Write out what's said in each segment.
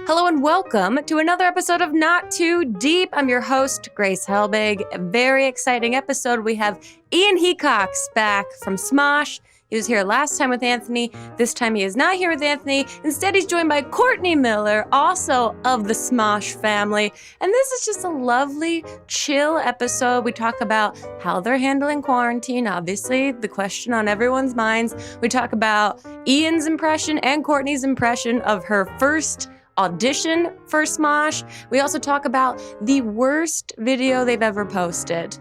Hello and welcome to another episode of Not Too Deep. I'm your host, Grace Helbig. A very exciting episode. We have Ian Hecox back from Smosh. He was here last time with Anthony. This time he is not here with Anthony. Instead, he's joined by Courtney Miller, also of the Smosh family. And this is just a lovely, chill episode. We talk about how they're handling quarantine, obviously, the question on everyone's minds. We talk about Ian's impression and Courtney's impression of her first audition for Smosh. We also talk about the worst video they've ever posted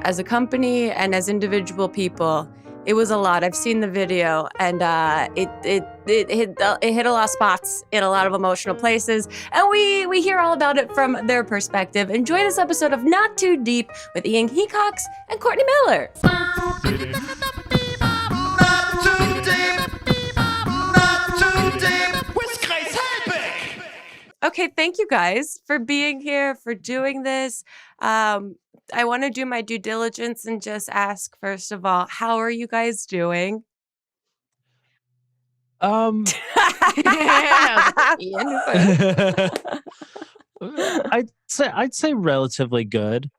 as a company and as individual people. It was a lot. I've seen the video, and it hit a lot of spots in a lot of emotional places, and we hear all about it from their perspective. Enjoy this episode of Not Too Deep with Ian Hecox and Courtney Miller. Okay, thank you guys for being here, for doing this. I want to do my due diligence and just ask, first of all, how are you guys doing? Ian, I'd say relatively good.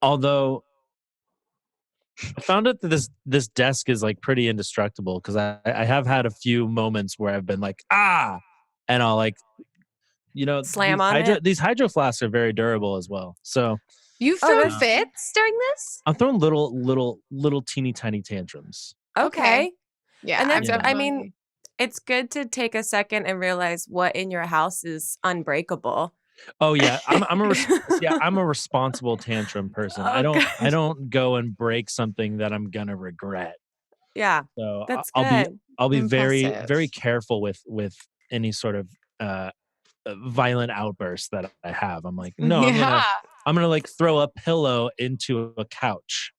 Although I found out that this desk is like pretty indestructible because I have had a few moments where I've been like, and I'll like, Slam on it. These hydro flasks are very durable as well. So you've thrown fits during this? I'm throwing little teeny tiny tantrums. Okay. Yeah. And then, I mean, it's good to take a second and realize what in your house is unbreakable. Oh yeah, I'm a responsible tantrum person. I don't go and break something that I'm gonna regret. Yeah, so that's good. I'll be very careful with any sort of violent outburst that I have. I'm like, no, I'm gonna like throw a pillow into a couch.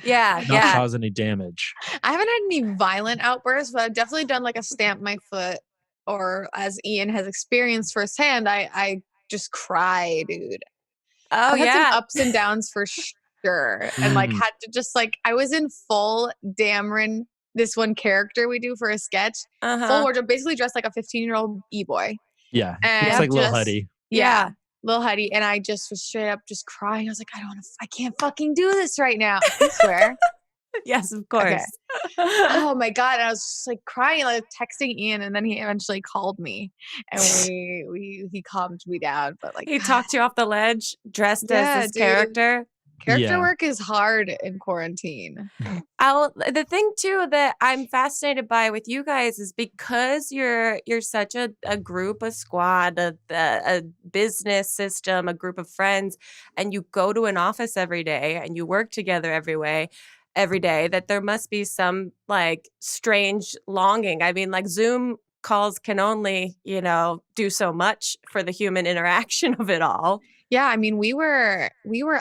Not cause any damage. I haven't had any violent outbursts, but I've definitely done like a stamp my foot, or as Ian has experienced firsthand, I just cry, dude. I've had some ups and downs for sure, and like had to just like I was in full Dameron, this one character we do for a sketch, full wardrobe, basically dressed like a 15-year-old e-boy. Yeah, it's like Lil Huddy. Yeah, Lil Huddy, and I just was straight up just crying. I was like, I can't fucking do this right now. I swear. Yes, of course. Okay. Oh my god! And I was just like crying, like texting Ian, and then he eventually called me, and he calmed me down. But like he talked you off the ledge, dressed as this character. Character work is hard in quarantine. The thing too that I'm fascinated by with you guys is because you're such a group, a squad, a business system, a group of friends, and you go to an office every day and you work together every day, that there must be some like strange longing. I mean, like Zoom calls can only, do so much for the human interaction of it all. Yeah, I mean, we were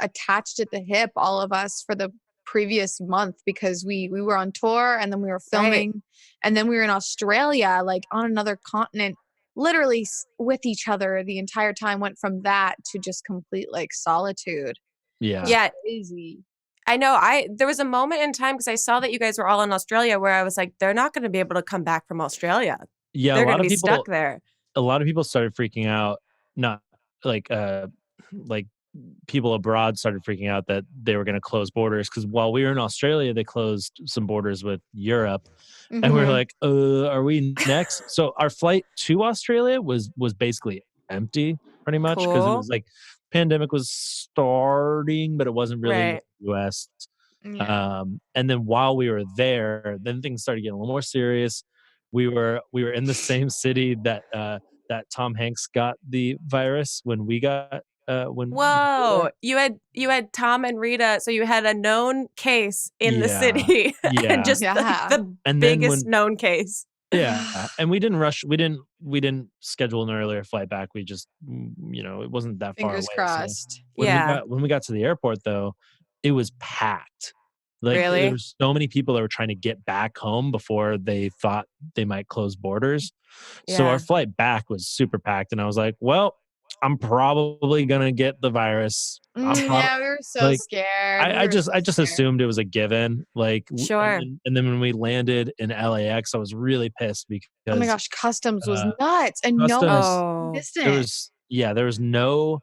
attached at the hip, all of us, for the previous month because we were on tour and then we were filming and then we were in Australia, like on another continent, literally with each other the entire time. Went from that to just complete like solitude. Yeah. Crazy. I know. There was a moment in time because I saw that you guys were all in Australia where I was like, they're not going to be able to come back from Australia. Yeah, they're going to be stuck there. A lot of people started freaking out. Not like people abroad started freaking out that they were going to close borders because while we were in Australia, they closed some borders with Europe, and we were like, are we next? So our flight to Australia was basically empty, pretty much, because it was like pandemic was starting, but it wasn't really in the US. And then while we were there, then things started getting a little more serious. We were in the same city that Tom Hanks got the virus when we got Whoa, you had Tom and Rita, so you had a known case in the city. And just the biggest known case. Yeah, and we didn't rush. We didn't schedule an earlier flight back. We just, it wasn't that far away. Fingers crossed. So when we got to the airport, though, it was packed. Like, really? There were so many people that were trying to get back home before they thought they might close borders. So our flight back was super packed, and I was like, well, I'm probably gonna get the virus. Yeah, we were so like scared. I just assumed it was a given. Like Sure. and then when we landed in LAX, I was really pissed because Oh my gosh, customs was uh, nuts, and no one customs missed there it. was no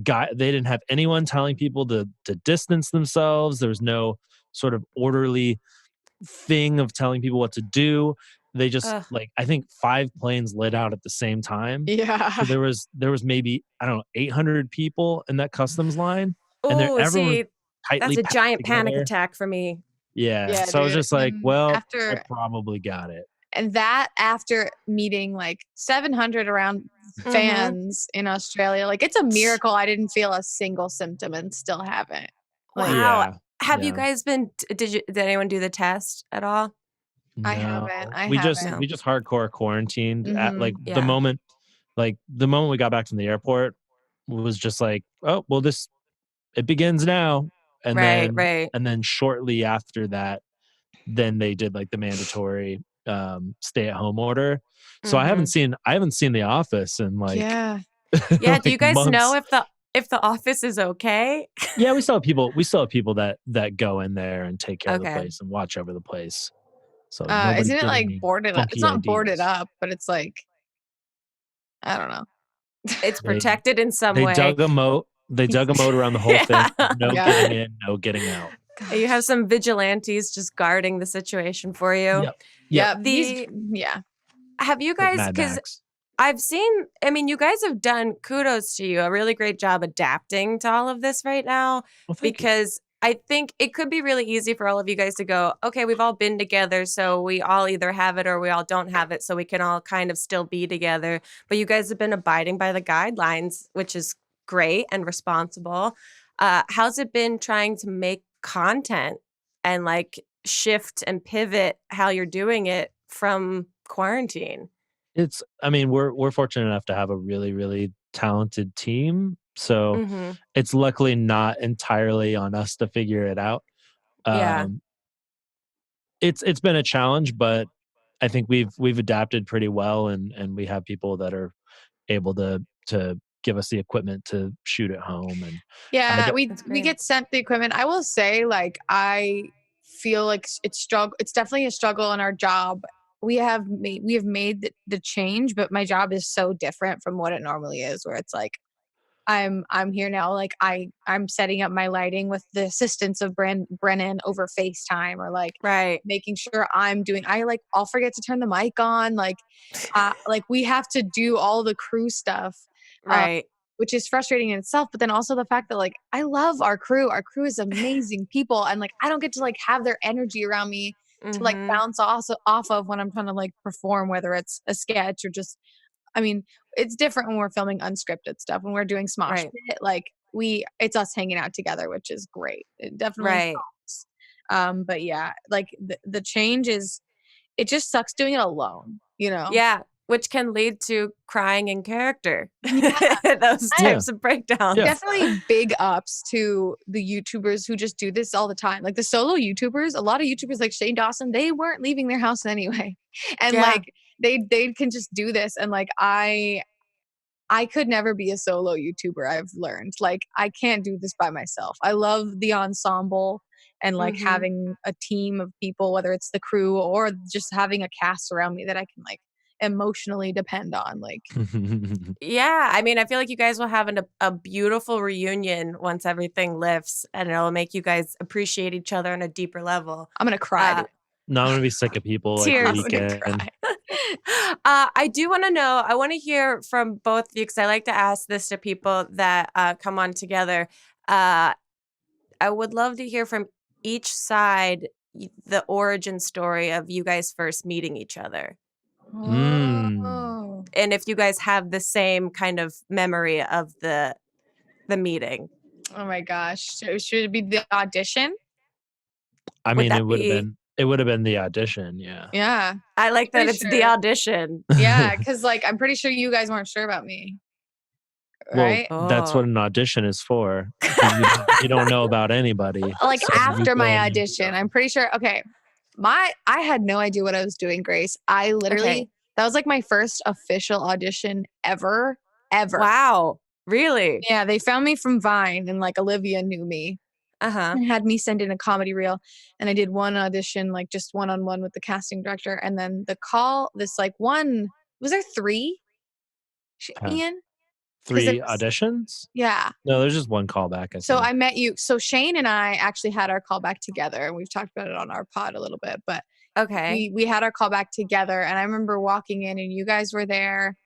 guy. They didn't have anyone telling people to distance themselves. There was no sort of orderly thing of telling people what to do. They just Ugh. like, I think 5 planes lit out at the same time. Yeah. So there was maybe, I don't know, 800 people in that customs line, and Oh, everyone was see, tightly that's a packed giant panic together. attack for me. Yeah. Yeah, So I was dude. just like, Then well, I after probably got it. and that after meeting like 700 around Mm-hmm. fans in Australia, like it's a miracle I didn't feel a single symptom and still haven't. Like Wow. Yeah. Have you Yeah. guys been? Did anyone do the test at all? I haven't. No. I We just haven't. No. we just hardcore quarantined at Mhm. Yeah. the moment we got back from the airport was just like, oh, well, it begins now. And Right. then Right. shortly after that, then they did like the mandatory stay at home order. So Mm-hmm. I haven't seen The Office in like Yeah. Yeah. Do you like guys know months. if the office is okay? Yeah, we still have people that go in there and take care of the Okay. place and watch over the place. So nobody's Isn't it getting like any boarded up? It's funky not boarded ideas. up, but it's like I don't know. It's They protected in some they way. dug a moat. They dug a moat around the whole thing. Yeah. No Yeah. getting in, no getting out. You have Gosh. some vigilantes just guarding the situation for you. Yep. Yep. Yeah. The Yeah. have you Like guys? Mad Because Max. I've seen. I mean, you guys have done. Kudos to you. A really great job adapting to all of this right now. Well, thank you. Because I think it could be really easy for all of you guys to go, okay, we've all been together, so we all either have it or we all don't have it, so we can all kind of still be together. But you guys have been abiding by the guidelines, which is great and responsible. How's it been trying to make content and like shift and pivot how you're doing it from quarantine? I mean, we're fortunate enough to have a really, really talented team. So Mm-hmm. it's luckily not entirely on us to figure it out. Yeah. Um, it's been a challenge, but I think we've adapted pretty well, and we have people that are able to give us the equipment to shoot at home. And I Yeah, don't, we That's we great. get sent the equipment. I will say, like, I feel like it's definitely a struggle in our job. We have made the change, but my job is so different from what it normally is, where it's like I'm here now, like I'm setting up my lighting with the assistance of Brennan over FaceTime, or like Right. making sure I'll forget to turn the mic on, like we have to do all the crew stuff. Um, Right. which is frustrating in itself, but then also the fact that like I love our crew. Our crew is amazing people, and like I don't get to like have their energy around me to like Mm-hmm. bounce off of when I'm trying to like perform, whether it's a sketch or just I mean, it's different when we're filming unscripted stuff. When we're doing Smosh Right. Pit, like it's us hanging out together, which is great. It definitely Right. helps. But yeah, like the change is it just sucks doing it alone, you know? Yeah, which can lead to crying in character. Yeah. Those And yeah, types of breakdowns. yeah. definitely big ups to the YouTubers who just do this all the time. Like the solo YouTubers, a lot of YouTubers like Shane Dawson, they weren't leaving their house anyway. And Yeah. like they can just do this. And like I could never be a solo YouTuber, I've learned. Like I can't do this by myself. I love the ensemble and like Mhm. having a team of people, whether it's the crew or just having a cast around me that I can like emotionally depend on. Like Yeah, I mean, I feel like you guys will have a beautiful reunion once everything lifts, and it'll make you guys appreciate each other on a deeper level. I'm gonna cry, Uh, dude. No, I'm gonna be sick of people like the I'm Tears. gonna weekend. cry. I do want to know. I want to hear from both of you because I like to ask this to people that come on together. Uh, I would love to hear from each side the origin story of you guys first meeting each other, Mm. Oh. and if you guys have the same kind of memory of the meeting. Oh my gosh. Should it be the audition? I Would mean, that be? it would have been the audition. Yeah. Yeah. I like that Pretty it's the sure. audition. Yeah, because like I'm pretty sure you guys weren't sure about me. Well, Right? that's what Oh, an audition is for, because you don't know about anybody. Like So you after go my in and you audition, go. I'm pretty sure okay. I had no idea what I was doing, Grace. I okay. literally that was like my first official audition ever. Wow. Really? Yeah, they found me from Vine, and like Olivia knew me and had me send in a comedy reel, and I did one audition, like just one-on-one with the casting director, and then the call, this like one, was there 3? Huh. Ian? 3 auditions? Yeah. No, there's just one callback, I So think. I met you. So Shane and I actually had our callback together, and we've talked about it on our pod a little bit, but we had our callback together, and I remember walking in and you guys were there.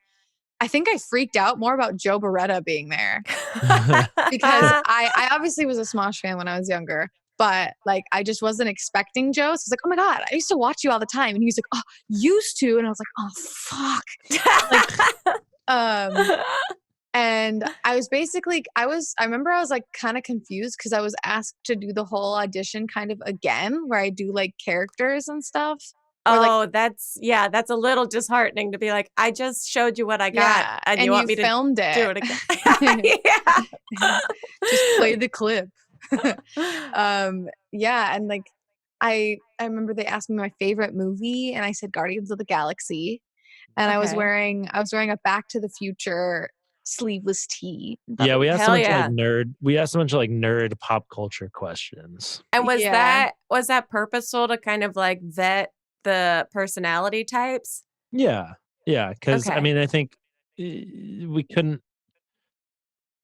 I think I freaked out more about Joe Beretta being there because I obviously was a Smosh fan when I was younger, but like I just wasn't expecting Joe. So I was like, oh my God, I used to watch you all the time. And he was like, oh, used to. And I was like, oh fuck. Like, and I was basically, I remember I was like kind of confused because I was asked to do the whole audition kind of again, where I do like characters and stuff. That's a little disheartening to be like, I just showed you what I got, and you want me to filmed it. do it again. Just play the clip. Yeah, and like I remember they asked me my favorite movie, and I said Guardians of the Galaxy, and I was wearing a Back to the Future sleeveless tee. Yeah, we asked a bunch of like nerd pop culture questions. And was that purposeful to kind of like vet the personality types? Yeah, because I mean, I think we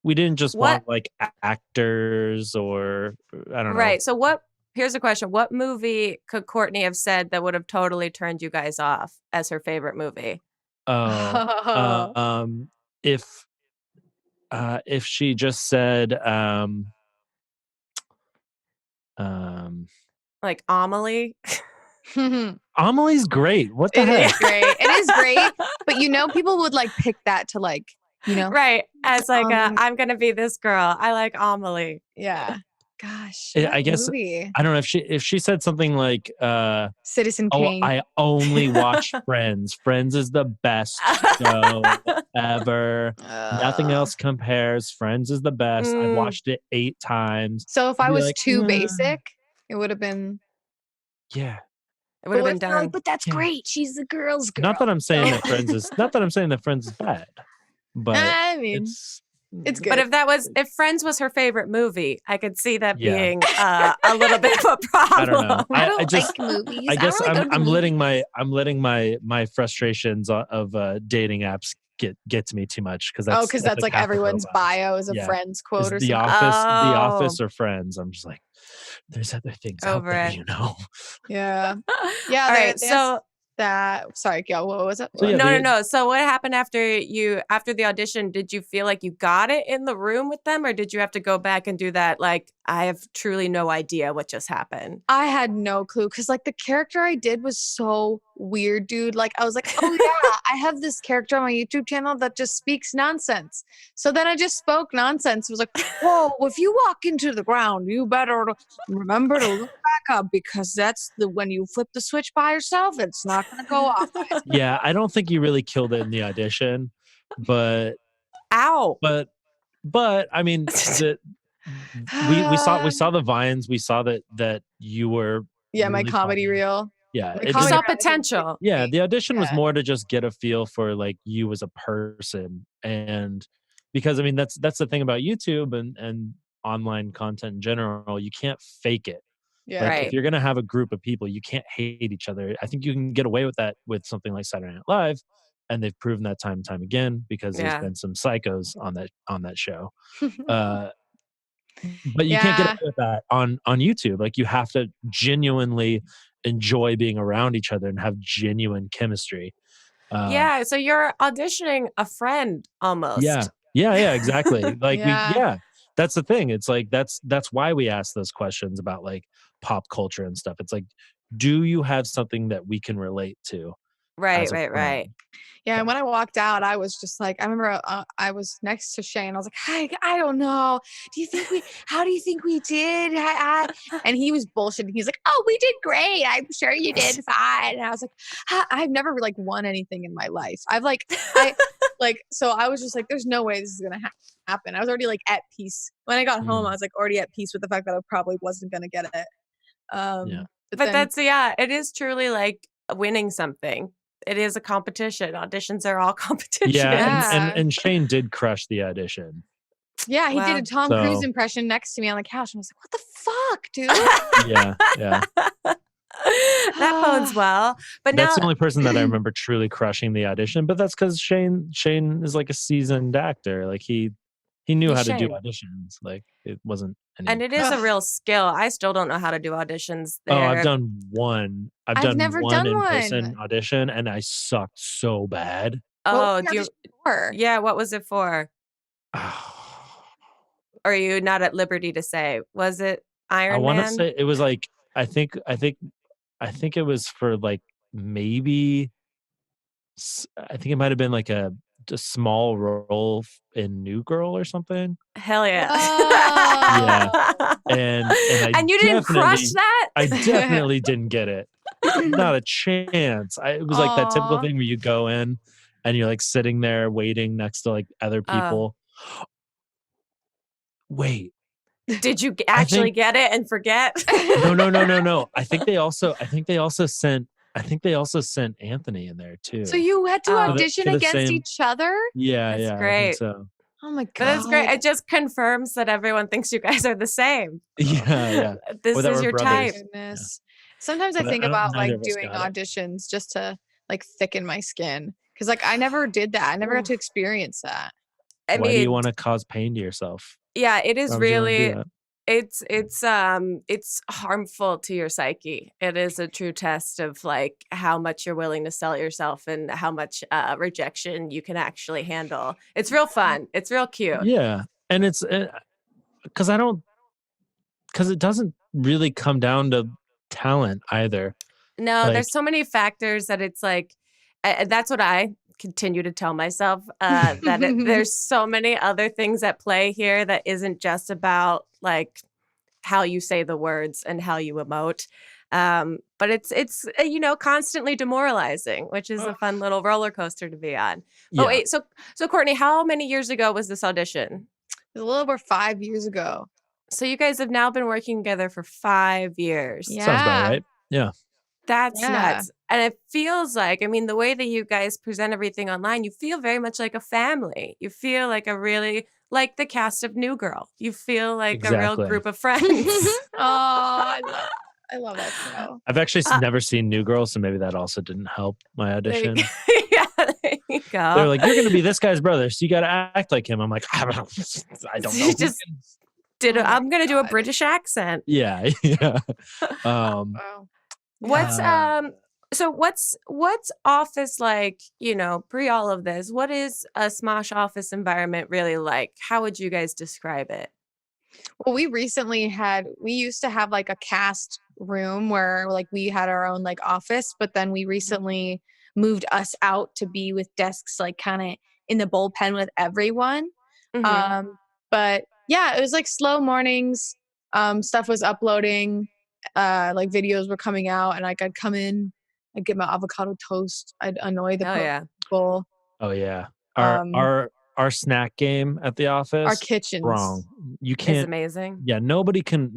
didn't just want like actors or I don't know. Right. So here's a question. What movie could Courtney have said that would have totally turned you guys off as her favorite movie? If she just said like Amelie. Amelie's great. What the heck? It is great. It is great. But you know, people would like pick that to like, you know, right, as like I'm gonna be this girl. I like Amelie. Yeah. Gosh. I guess movie? I don't know if she said something like Citizen Kane. I only watch Friends. Friends is the best show ever. Nothing else compares. Friends is the best. I watched it 8 times. So if I was like, too basic, it would have been it would have been done. Like, but that's great. She's the girl's girl. Not that I'm saying that Friends is bad. But I mean, it's good. But if Friends was her favorite movie, I could see that being a little bit of a problem. I don't know. I don't like movies. I guess I'm letting my frustrations of dating apps get to me too much because that's like everyone's bio is a Friends quote or something. The Office or Friends. I'm just like, there's other things over out there, it. you know. Yeah. All right. So sorry, Gail, what was it? No. So what happened after the audition? Did you feel like you got it in the room with them, or did you have to go back and do that? Like, I have truly no idea what just happened. I had no clue because like the character I did was so weird, dude. Like I was like, oh yeah, I have this character on my YouTube channel that just speaks nonsense. So then I just spoke nonsense. It was like, whoa, if you walk into the ground, you better remember to look back up because that's when you flip the switch by yourself, it's not going to go off. Yeah, I don't think you really killed it in the audition, but ow. But I mean, we saw the vines. We saw that you were really my comedy reel. Yeah, you saw potential. Yeah, the audition was more to just get a feel for like you as a person, and because I mean that's the thing about YouTube and online content in general. You can't fake it. Yeah, If you're gonna have a group of people, you can't hate each other. I think you can get away with that with something like Saturday Night Live, and they've proven that time and time again because there's been some psychos on that show. But you can't get away with that on YouTube. Like you have to genuinely enjoy being around each other and have genuine chemistry. So you're auditioning a friend almost. Yeah, exactly. Like that's the thing. It's like that's why we ask those questions about like pop culture and stuff. It's like, do you have something that we can relate to? Right. Yeah, and when I walked out, I was just like, I remember I was next to Shane. I was like, "Hi, I don't know. How do you think we did?" And he was bullshitting. He's like, "Oh, we did great. I'm sure you did fine." And I was like, I've never like won anything in my life. So I was just like, "There's no way this is gonna happen." I was already like at peace when I got home. I was like already at peace with the fact that I probably wasn't gonna get it. But it is truly like winning something. it is a competition. Auditions are all competitions. Yeah, and Shane did crush the audition. Yeah, he did a Tom Cruise impression next to me on the couch, and I was like, "What the fuck, dude?" Yeah. That bodes well. But that's now, the only person that I remember truly crushing the audition. But that's because Shane is like a seasoned actor. Like he knew how to do auditions. Like it wasn't any. And it is a real skill. I still don't know how to do auditions there. Oh, I've done one. I've never one done in-person audition, and I sucked so bad. Oh, yeah, what was it for? Are you not at liberty to say? Was it Iron Man? I want to say it was like I think it was for like maybe I think it might have been like a small role in New Girl or something. Hell yeah. Yeah. And you didn't crush that? I definitely didn't get it. Not a chance. It was like that typical thing where you go in and you're like sitting there waiting next to like other people. Wait. Did you actually get it and forget? No. I think they also sent Anthony in there too. So you had to audition against each other? Yeah, that's great. I think so. Oh my god, but that's great. It just confirms that everyone thinks you guys are the same. Yeah. This is your type. Goodness. Sometimes I think about like doing auditions just to like thicken my skin because like I never did that. I never got to experience that. Why do you want to cause pain to yourself? Yeah, it is really. It's harmful to your psyche. It is a true test of like how much you're willing to sell yourself and how much rejection you can actually handle. It's real fun. It's real cute. Yeah, and it's because it doesn't really come down to talent either. No, there's so many factors that it's like that's what I continue to tell myself that there's so many other things at play here that isn't just about like how you say the words and how you emote. But it's constantly demoralizing, which is a fun little roller coaster to be on. Yeah. Oh wait, so Courtney, how many years ago was this audition? It was a little over 5 years ago. So you guys have now been working together for 5 years. Yeah. Sounds about right. Yeah. That's nuts. And it feels like, I mean, the way that you guys present everything online, you feel very much like a family. You feel like like the cast of New Girl. You feel like a real group of friends. I love that show. I've actually never seen New Girl, so maybe that also didn't help my audition. There you go. They're like, you're going to be this guy's brother, so you got to act like him. I'm like, I don't know. I'm going to do a British accent. Yeah. Wow. What's office like, pre all of this? What is a Smosh office environment really like? How would you guys describe it? Well, we used to have like a cast room where like we had our own like office, but then we recently moved us out to be with desks like kind of in the bullpen with everyone. Mm-hmm. But yeah, it was like slow mornings. Stuff was uploading. Like videos were coming out, and like I'd come in, I'd get my avocado toast, I'd annoy the people. Oh yeah, our snack game at the office, our kitchen's wrong. You can't. It's amazing. Yeah, nobody can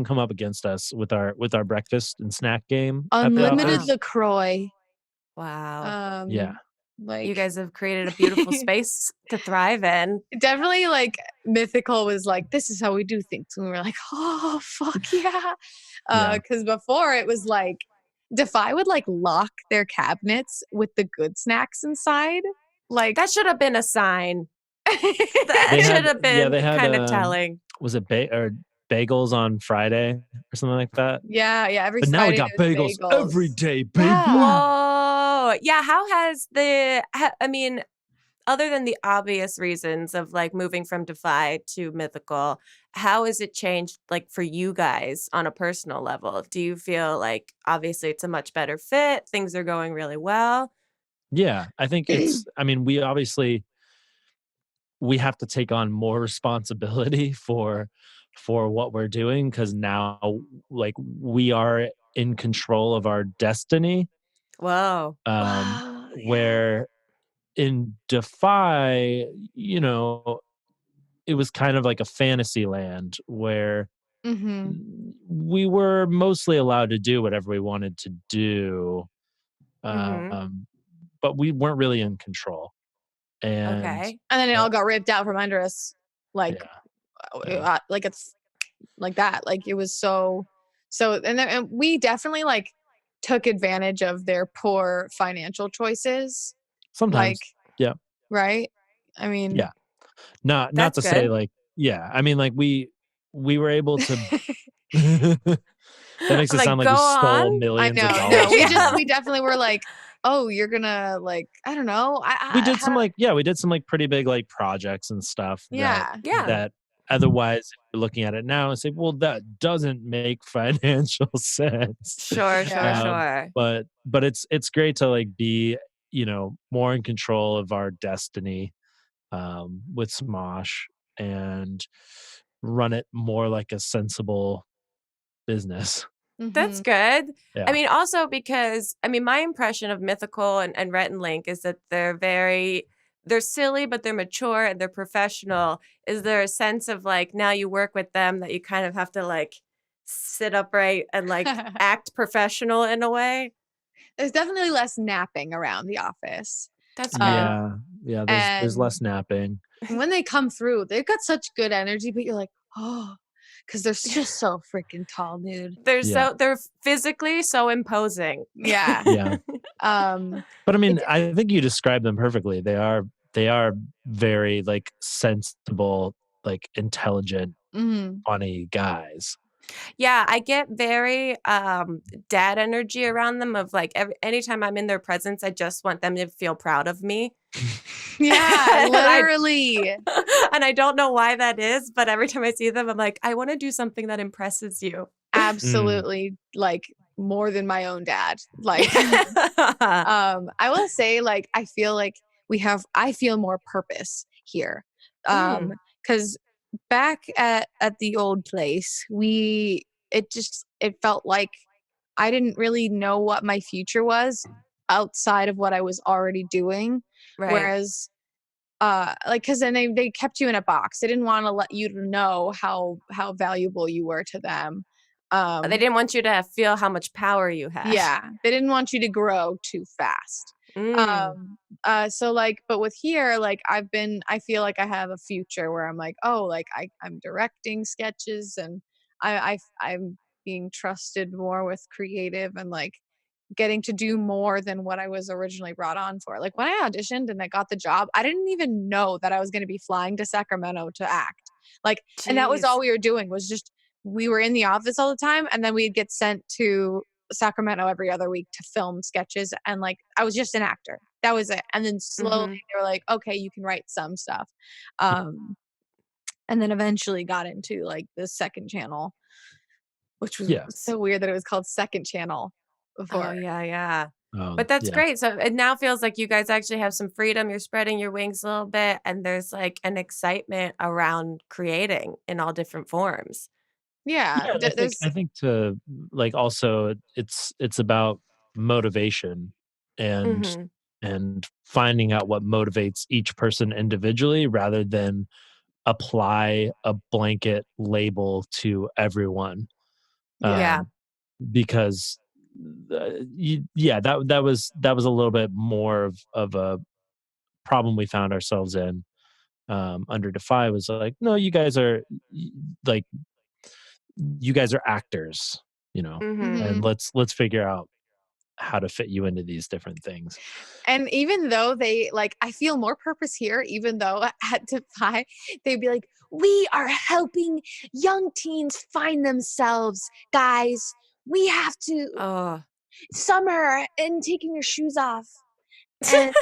come up against us with our breakfast and snack game. Unlimited LaCroix. Wow. Yeah. Like you guys have created a beautiful space to thrive in. Definitely like Mythical was like, this is how we do things. And we were like, oh, fuck yeah. Because before it was like, Defy would like lock their cabinets with the good snacks inside. Like that should have been a sign. That should have been kind of telling. Was it bagels on Friday or something like that? Yeah. Every but Friday now we got bagels every day, baby. Yeah. Whoa. Yeah. How has other than the obvious reasons of like moving from Defy to Mythical, how has it changed like for you guys on a personal level? Do you feel like obviously it's a much better fit? Things are going really well? Yeah, I think we have to take on more responsibility for what we're doing because now like we are in control of our destiny. Whoa. Where in Defy, it was kind of like a fantasy land where we were mostly allowed to do whatever we wanted to do. but we weren't really in control. And and then it all got ripped out from under us, like it's like that. Like it was so, and we definitely like took advantage of their poor financial choices. Sometimes, yeah, right. I mean, yeah, not to say like, yeah. I mean, like we were able to. That makes it sound like we stole millions of dollars. No, we definitely were like, oh, you're gonna like, I don't know. We did some pretty big like projects and stuff. That otherwise, if you're looking at it now and say, well, that doesn't make financial sense. Sure. But it's great to like be, more in control of our destiny with Smosh and run it more like a sensible business. That's good. Yeah. I mean, also because, my impression of Mythical and Rhett and Link is that they're silly, but they're mature and they're professional. Is there a sense of like, now you work with them that you kind of have to like sit upright and like act professional in a way? There's definitely less napping around the office. That's good. Yeah. There's less napping. When they come through, they've got such good energy, but you're like, oh, because they're just so freaking tall, dude. They're physically so imposing. Yeah. Yeah. But I mean, I think you described them perfectly. They are very like sensible, like intelligent, funny guys. Yeah, I get very dad energy around them of like anytime I'm in their presence, I just want them to feel proud of me. Yeah, literally. And I don't know why that is, but every time I see them, I'm like, I want to do something that impresses you. Absolutely. Like more than my own dad. Like, I will say like, I feel like I feel more purpose here. Cause back at the old place, it felt like I didn't really know what my future was outside of what I was already doing. Right. Whereas, like, cause then they kept you in a box. They didn't want to let you know how valuable you were to them. They didn't want you to feel how much power you had. Yeah. They didn't want you to grow too fast. So like, but with here, like I feel like I have a future where I'm like, oh, like I'm directing sketches and I'm being trusted more with creative and like getting to do more than what I was originally brought on for. Like when I auditioned and I got the job, I didn't even know that I was going to be flying to Sacramento to act. Like, and that was all we were doing was just, we were in the office all the time and then we'd get sent to Sacramento every other week to film sketches. And like, I was just an actor. That was it. And then slowly they were like, okay, you can write some stuff. And then eventually got into like the second channel, which was so weird that it was called Second Channel before. Oh, yeah. But that's great. So it now feels like you guys actually have some freedom. You're spreading your wings a little bit and there's like an excitement around creating in all different forms. Yeah. I think to like also it's about motivation and finding out what motivates each person individually rather than apply a blanket label to everyone. Because that was a little bit more of a problem we found ourselves in under Defy was like, no, you guys are actors, and let's figure out how to fit you into these different things. And even though they like, I feel more purpose here, even though at Defy, they'd be like, we are helping young teens find themselves, guys. We have to summer and taking your shoes off. And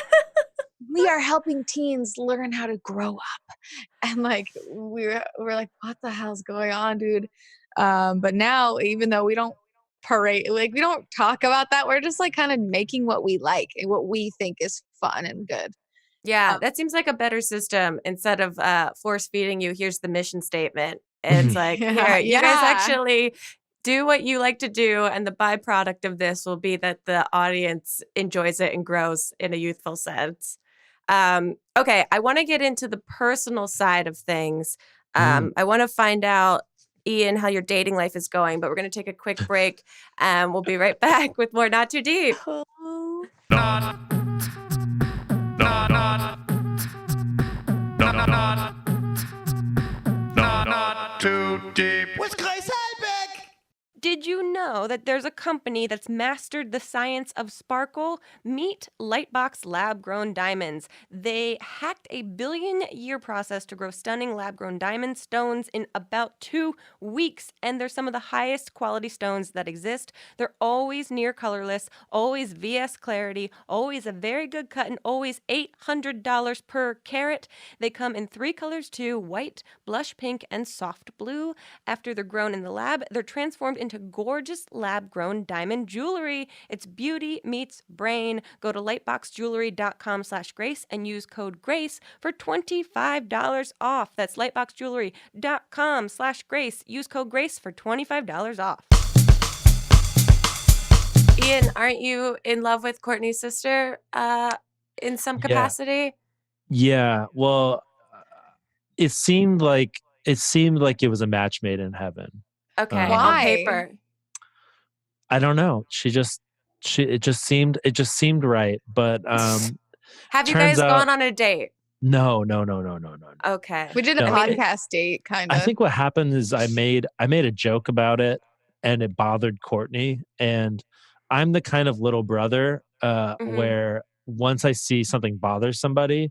we are helping teens learn how to grow up. And like, we're like, what the hell's going on, dude? But now, even though we don't parade, like we don't talk about that, we're just like kind of making what we like and what we think is fun and good. Yeah, that seems like a better system instead of force feeding you, here's the mission statement. It's like, here, you guys actually do what you like to do. And the byproduct of this will be that the audience enjoys it and grows in a youthful sense. Okay, I want to get into the personal side of things. I want to find out, Ian, how your dating life is going, but we're going to take a quick break and we'll be right back with more Not Too Deep. Not too deep with Grace Helbig. Did you know that there's a company that's mastered the science of sparkle? Meet Lightbox lab-grown diamonds. They hacked a billion-year process to grow stunning lab-grown diamond stones in about 2 weeks, and they're some of the highest quality stones that exist. They're always near colorless, always VS clarity, always a very good cut, and always $800 per carat. They come in 3 colors too: white, blush pink, and soft blue. After they're grown in the lab, they're transformed into gorgeous lab-grown diamond jewelry. It's beauty meets brain. Go to lightboxjewelry.com/grace and use code GRACE for $25 off. That's lightboxjewelry.com/grace. Use code GRACE for $25 off. Ian, aren't you in love with Courtney's sister in some capacity? Yeah. Well, it seemed like it was a match made in heaven. Okay, on Why? paper. I don't know. It just seemed right. But Have you turns guys out- gone on a date? no. Okay. We did a No. podcast date, kind of. I think what happened is I made a joke about it, and it bothered Courtney. And I'm the kind of little brother where once I see something bother somebody,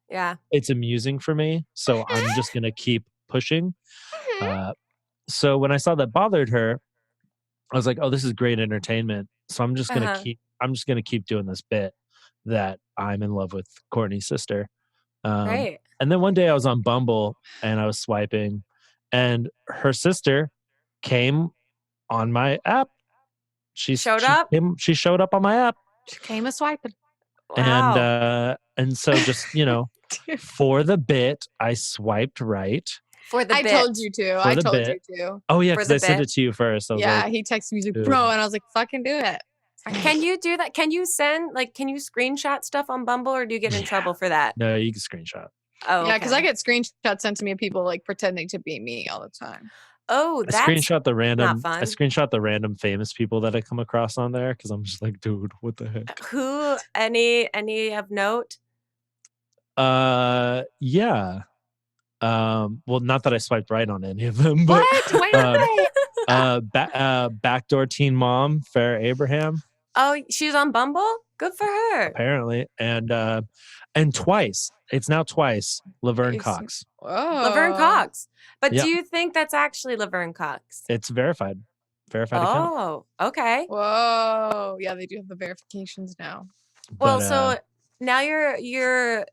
Yeah. it's amusing for me. So I'm just gonna keep pushing. So when I saw that bothered her, I was like, "Oh, this is great entertainment." So I'm just gonna keep doing this bit that I'm in love with Courtney's sister. Great. And then one day I was on Bumble and I was swiping, and her sister came on my app. She Showed up? She showed up on my app, She came a swiping. Wow. and so just for the bit, I swiped right. For the I bit. told you to. I the told bit. you to. Oh yeah, For because the I sent bit. it to you first. I was Yeah, like, he texted me, he's like, dude. bro, and I was like, fucking do it. Can you do that? Can you can you screenshot stuff on Bumble, or do you get in trouble for that? no, you can screenshot. Oh, Yeah, because okay. I get screenshots sent to me of people like pretending to be me all the time. Oh, I that's screenshot the random. fun. I screenshot the random famous people that I come across on there because I'm just like, dude, what the heck? who? Any of note? Yeah. Well, not that I swiped right on any of them, but backdoor teen mom, Farrah Abraham, Oh, she's on Bumble. Good for her. apparently, and twice. It's now twice. Laverne It's- Cox. Whoa. Laverne Cox. But Yeah. do you think that's actually Laverne Cox? It's verified. Verified account. Oh, okay. Whoa. Yeah, they do have the verifications now. Well, But, so now you're so I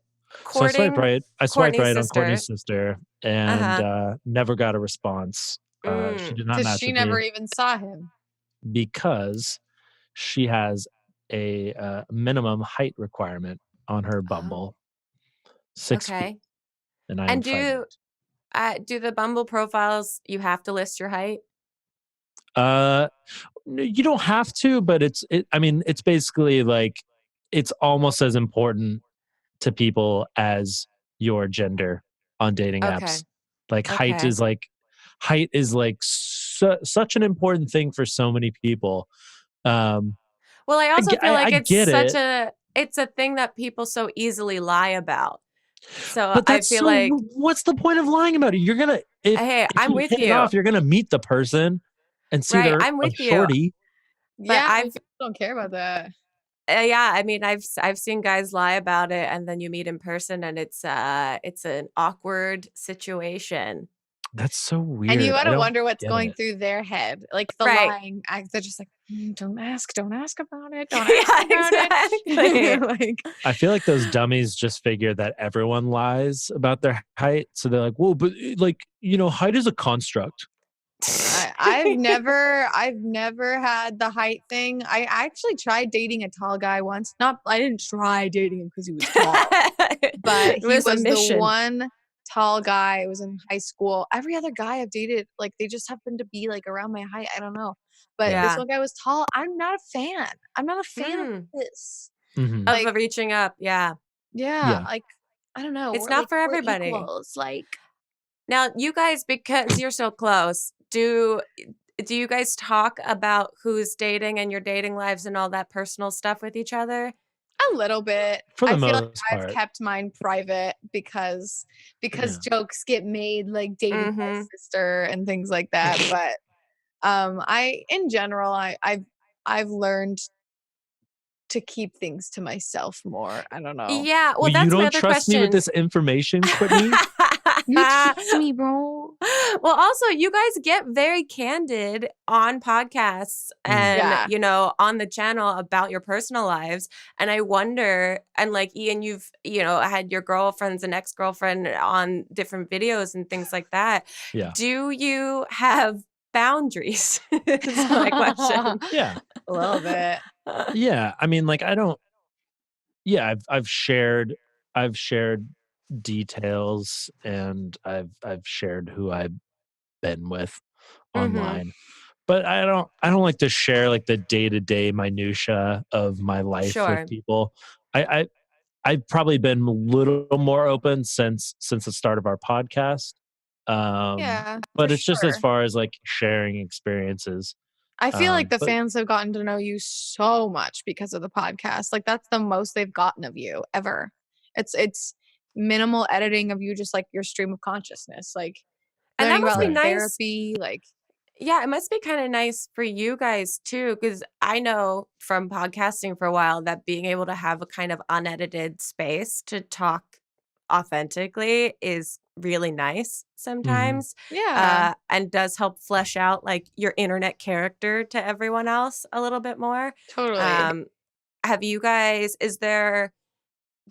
courting. swiped right. I swiped Courtney's right on sister. Courtney's sister, and never got a response. She Mm. did not Because match she with never me even saw him. because she has a minimum height requirement on her Bumble. 6 feet, Okay. and I am And 5'8". do the Bumble profiles, you have to list your height? You don't have to, but I mean, it's basically like it's almost as important to people as your gender on dating Okay. apps. Like Okay. height is like such an important thing for so many people. Well, I also feel like I it's get such it. it's a thing that people so easily lie about. So But I that's feel like, what's the point of lying about it? You're gonna if hey, I'm you with hit it you. off, you're gonna meet the person and see Right, they're I'm a with you. shorty. But Yeah, I've people don't care about that. yeah, I mean, I've seen guys lie about it, and then you meet in person, and it's an awkward situation. That's so weird. And you I gotta don't wonder what's get going it. through their head. Like the Right. lying act, they're just like, don't ask about it. Don't Yeah, ask about exactly. it. Like, I feel like those dummies just figure that everyone lies about their height. So they're like, well, but height is a construct. I've never had the height thing. I actually tried dating a tall guy once. I didn't try dating him because he was tall, but he was a the mission. one tall guy. It was in high school. Every other guy I've dated, like they just happen to be like around my height. I don't know, but Yeah. this one guy was tall. I'm not a fan. I'm not a fan Mm. of this. Mhm. Of Like- the reaching up, yeah. Yeah, Yeah. like I don't know. It's we're, not like, for we're everybody. equals, like. Now, you guys, because you're so close, do you guys talk about who's dating and your dating lives and all that personal stuff with each other? A little bit. For the I feel like most I've part. kept mine private because jokes get made like dating my sister and things like that. But in general, I've learned to keep things to myself more. I don't know. Yeah, well, You that's my don't other trust me with question. this information, Courtney? You trust me, bro. Well, also, you guys get very candid on podcasts and, you know, on the channel about your personal lives. And I wonder, and like Ian, you've, you know, had your girlfriends and ex-girlfriend on different videos and things like that. Yeah. Do you have boundaries? Is my question. Yeah. A little bit. Yeah. I mean, like, I don't, yeah, I've shared details, and I've shared who I've been with online. But I don't like to share like the day-to-day minutia of my life with people. I've probably been a little more open since the start of our podcast. But it's just as far as like sharing experiences. I feel like the fans have gotten to know you so much because of the podcast. Like that's the most they've gotten of you ever. It's minimal editing of you, just like your stream of consciousness, like and that learning must about be like nice. therapy, like yeah, it must be kind of nice for you guys too, because I know from podcasting for a while that being able to have a kind of unedited space to talk authentically is really nice sometimes. yeah. And does help flesh out like your internet character to everyone else a little bit more. Totally. Have you guys,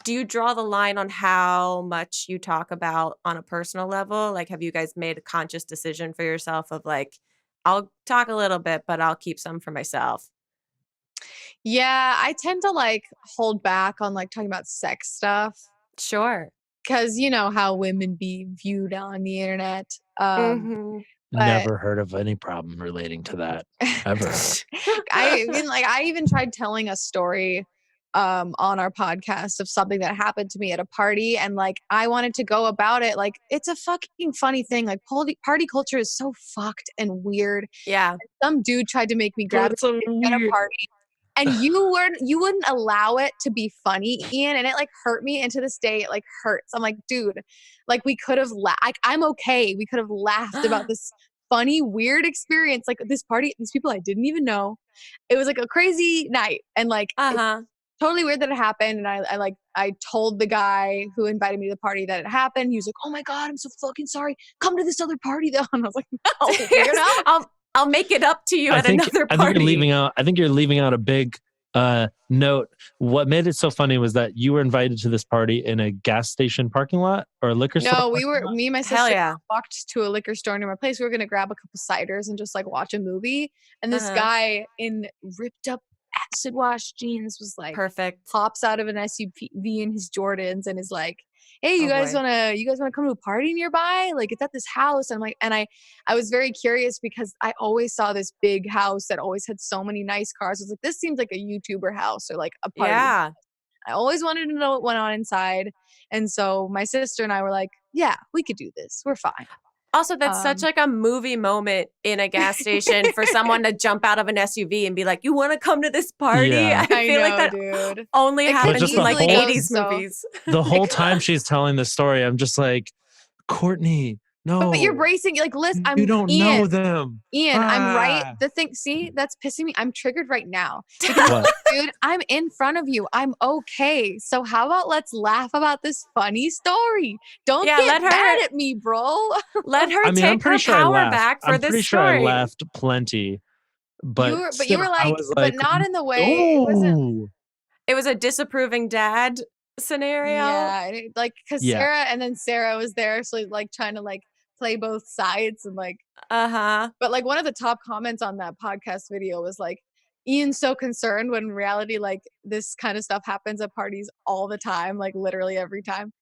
do you draw the line on how much you talk about on a personal level? Like, have you guys made a conscious decision for yourself of like, I'll talk a little bit, but I'll keep some for myself? Yeah, I tend to like hold back on like talking about sex stuff. Sure. Because you know how women be viewed on the internet. But Never heard of any problem relating to that ever. I even tried telling a story on our podcast of something that happened to me at a party, and like I wanted to go about it like it's a fucking funny thing. Like party culture is so fucked and weird. Yeah. And some dude tried to make me grab it at a party. And you wouldn't allow it to be funny, Ian, and it like hurt me. And to this day, it like hurts. I'm like, dude, like we could have I'm okay. We could have laughed about this funny, weird experience. Like this party, these people I didn't even know. It was like a crazy night, and like it's totally weird that it happened. And I told the guy who invited me to the party that it happened. He was like, "Oh my god, I'm so fucking sorry. Come to this other party though." And I was like, "No, you're not." I'll make it up to you at another party. I think you're leaving out a big note. What made it so funny was that you were invited to this party in a gas station parking lot or a liquor store. No, me and my sister walked to a liquor store near my place. We were gonna grab a couple ciders and just like watch a movie. And this guy in ripped up acid wash jeans was like perfect, pops out of an SUV in his Jordans and is like, "Hey, you guys wanna come to a party nearby? Like it's at this house." And I'm like, and I was very curious because I always saw this big house that always had so many nice cars. I was like, this seems like a YouTuber house or like a party. Yeah. I always wanted to know what went on inside. And so my sister and I were like, yeah, we could do this. We're fine. Also, that's such like a movie moment in a gas station for someone to jump out of an SUV and be like, "You want to come to this party?" Yeah. I feel like that dude. only happens in like 80s movies. The whole time she's telling the story, I'm just like, Courtney, no. But you're bracing. Like, listen, you don't know them. Ian, I'm right. The thing, see, that's pissing me. I'm triggered right now. Because, dude, I'm in front of you. I'm okay. So how about let's laugh about this funny story? Don't get mad at me, bro. Let her take her power back for this story. I'm pretty sure I laughed plenty. But you were like, but not in the way. It was a disapproving dad scenario. Yeah, like because Sarah was there, so like trying to like play both sides and like But like one of the top comments on that podcast video was like, Ian's so concerned when in reality like this kind of stuff happens at parties all the time, like literally every time.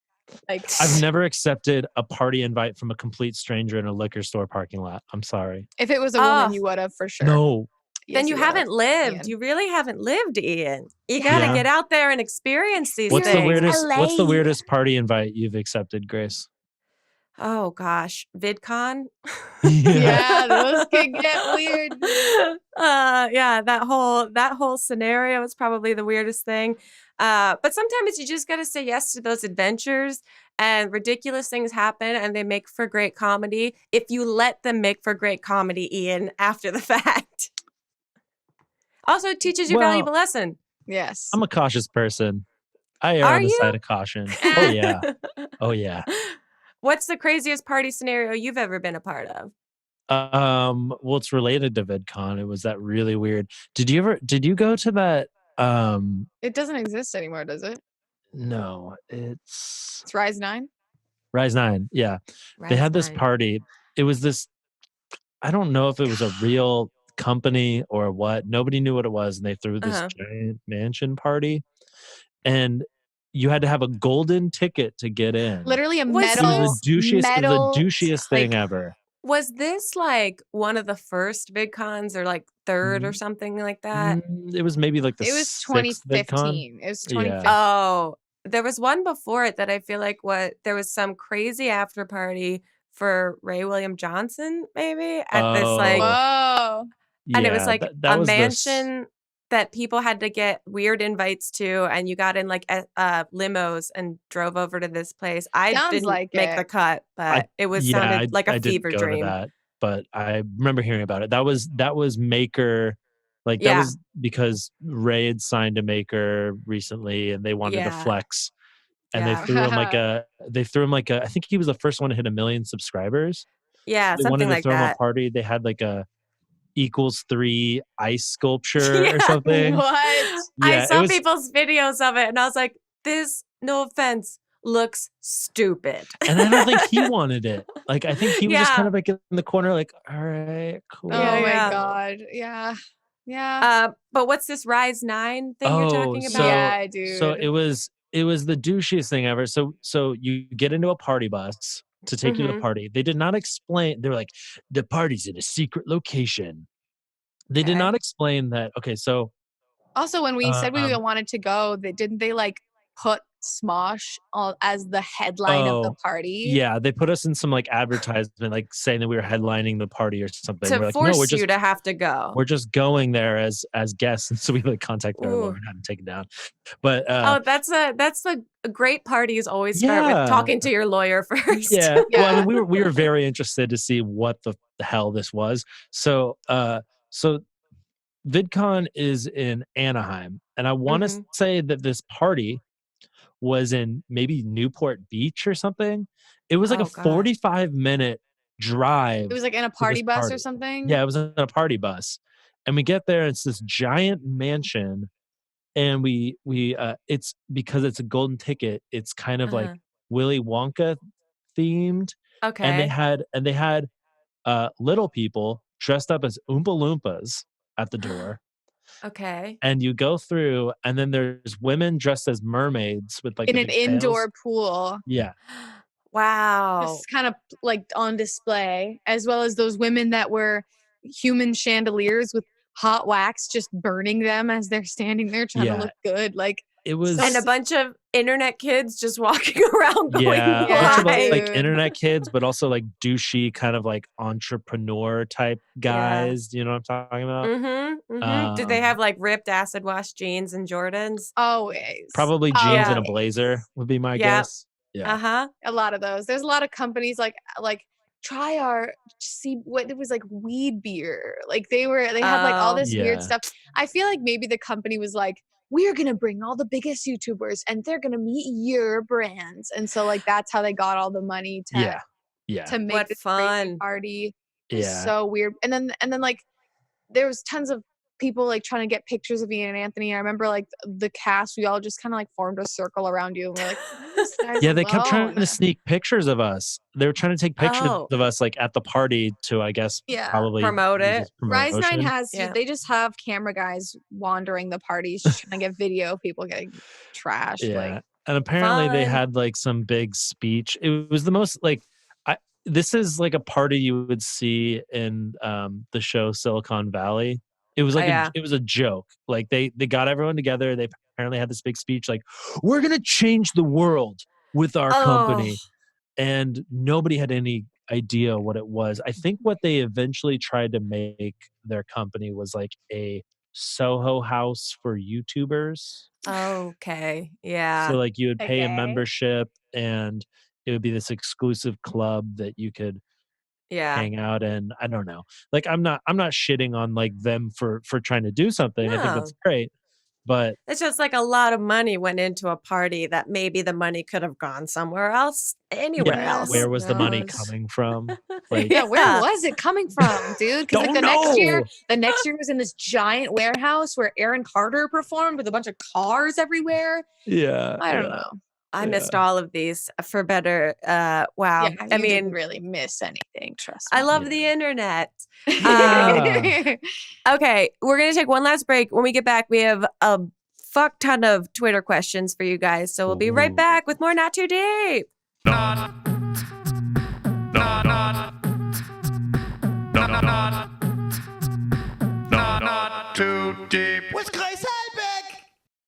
Like I've never accepted a party invite from a complete stranger in a liquor store parking lot. I'm sorry. If it was a woman, you would have for sure. No. Then you haven't lived. Ian. You really haven't lived, Ian. You got to get out there and experience these things. What's the weirdest party invite you've accepted, Grace? Oh gosh, VidCon. Yeah, those could get weird. Yeah, that whole scenario was probably the weirdest thing. But sometimes you just gotta say yes to those adventures, and ridiculous things happen, and they make for great comedy if you let them make for great comedy, Ian, after the fact. Also, it teaches you a Well, valuable lesson. Yes. I'm a cautious person. I err Are on the you? side of caution. Oh yeah. Oh yeah. What's the craziest party scenario you've ever been a part of? Well, it's related to VidCon. It was that really weird. Did you go to that? It doesn't exist anymore, does it? No, it's It's Rise 9. Rise 9. Yeah. They Rise had this 9. party. It was this, I don't know if it was a real company or what. Nobody knew what it was, and they threw this Uh-huh. giant mansion party, and you had to have a golden ticket to get in. Literally a Was It was metal, the douchiest, metal, thing like, ever. Was this like one of the first VidCons or like third or something like that? It was maybe like the it was 6th VidCon. 2015. It was Yeah. 2015. Oh, there was one before it that I feel like there was some crazy after party for Ray William Johnson, maybe at this like, Whoa. and it was Yeah, like that a was this. mansion that people had to get weird invites to, and you got in like limos and drove over to this place. I Sounds didn't like make the it. cut, but it was sounded like a I didn't fever go to dream. that, but I remember hearing about it. That was Maker, like that Yeah. was because Ray had signed a Maker recently, and they wanted to Yeah. flex, and Yeah. they threw him like a. I think he was the first one to hit 1 million subscribers. Yeah, They wanted something to like throw him a that. party. They had like a =3 ice sculpture or Yeah. something. What? I Yeah, it saw was. people's videos of it, and I was like, this, no offense, looks stupid. And I don't think he wanted it. Like, I think he was just kind Yeah. of like in the corner, like, all right, cool. Yeah, Oh my yeah. God. Yeah. Yeah. But what's this Rise 9 thing you're talking about? Yeah, So dude. it was the douchiest thing ever. So you get into a party bus to take you to the Mhm. party. They did not explain. They were like, the party's in a secret location. They did Okay. not explain that. Okay, so Also, when we said we um, wanted to go, didn't they like put Smosh as the headline of the oh, party? yeah, they put us in some like advertisement, like saying that we were headlining the party or something. To We're like, no, we're force you just to have to go. we're just going there as guests. And so we like contacted our Ooh. lawyer and had him taken down. But Oh, that's a great parties always start with yeah. talking to your lawyer first. Yeah. Well, I Yeah. mean, we were very interested to see what the hell this was. So so VidCon is in Anaheim, and I want to Mhm. say that this party was in maybe Newport Beach or something. It was like Oh, a God. 45-minute drive. It was like in a to party this bus or party. something. Yeah, it was in a party bus. And we get there, and it's this giant mansion, and we it's because it's a golden ticket, it's kind of like Uh-huh. Willy Wonka themed. And they Okay. had little people dressed up as Oompa Loompas at the door. Okay. And you go through, and then there's women dressed as mermaids with like In the an big tails. indoor pool. Yeah. Wow. Just kind of like on display, as well as those women that were human chandeliers with hot wax just burning them as they're standing there trying to Yeah. look good. Like, It was And a bunch of internet kids just walking around going, yeah, a Yeah, bunch of why? like dude. internet kids, but also like douchey kind of like entrepreneur type guys. You know what I'm talking about? Mm-hmm. Mm-hmm. Did they Um, have like ripped acid wash jeans and Jordans? always. Probably jeans and a Always. blazer would be my Yep. guess. Yeah. Uh-huh. A lot of those. There's a lot of companies like try our see what it was like weed beer. Like they had like all Oh. this weird Yeah. stuff. I feel like maybe the company was like, we're gonna bring all the biggest YouTubers and they're gonna meet your brands. And so like that's how they got all the money to Yeah. Yeah. to make What this crazy fun. party. It was Yeah. so weird. And then like there was tons of people like trying to get pictures of Ian and Anthony. I remember like the cast, we all just kind of like formed a circle around you and we're like, leave this guys Yeah, they kept trying alone. to sneak pictures of us. They were trying to take pictures Oh. of us like at the party to, I guess, Yeah. probably Promote use it. as Rise 9 promotion. has Yeah. they just have camera guys wandering the parties just trying to get video of people getting trashed. Yeah. Like And apparently they Fun. had like some big speech. It was the most like this is like a party you would see in the show Silicon Valley. It was like yeah. it was a joke. Like they got everyone together. They apparently had this big speech like, we're gonna change the world with our company. and nobody had any idea what it was. I think what they eventually tried to make their company was like a Soho house for YouTubers. Okay. So Yeah. like you would pay a Okay. membership and it would be this exclusive club that you could Yeah. hang out in. I don't know. Like I'm not shitting on like them for trying to do something. I think that's No. great. But It's just like a lot of money went into a party that maybe the money could have gone somewhere else, anywhere yeah, else. where Who was the money knows? coming from? Like Yeah, where was it coming from, dude? Because like don't know. the next year was in this giant warehouse where Aaron Carter performed with a bunch of cars everywhere. Yeah. I don't Yeah. know. I Yeah. missed all of these for better. Wow. Yeah, I you didn't mean, really miss anything. Trust I me. love Yeah. the internet. Yeah. Okay, we're going to take one last break. When we get back, we have a fuck ton of Twitter questions for you guys. So we'll be right Ooh. back with more Not Too Deep. Not too deep with Grace Helbig.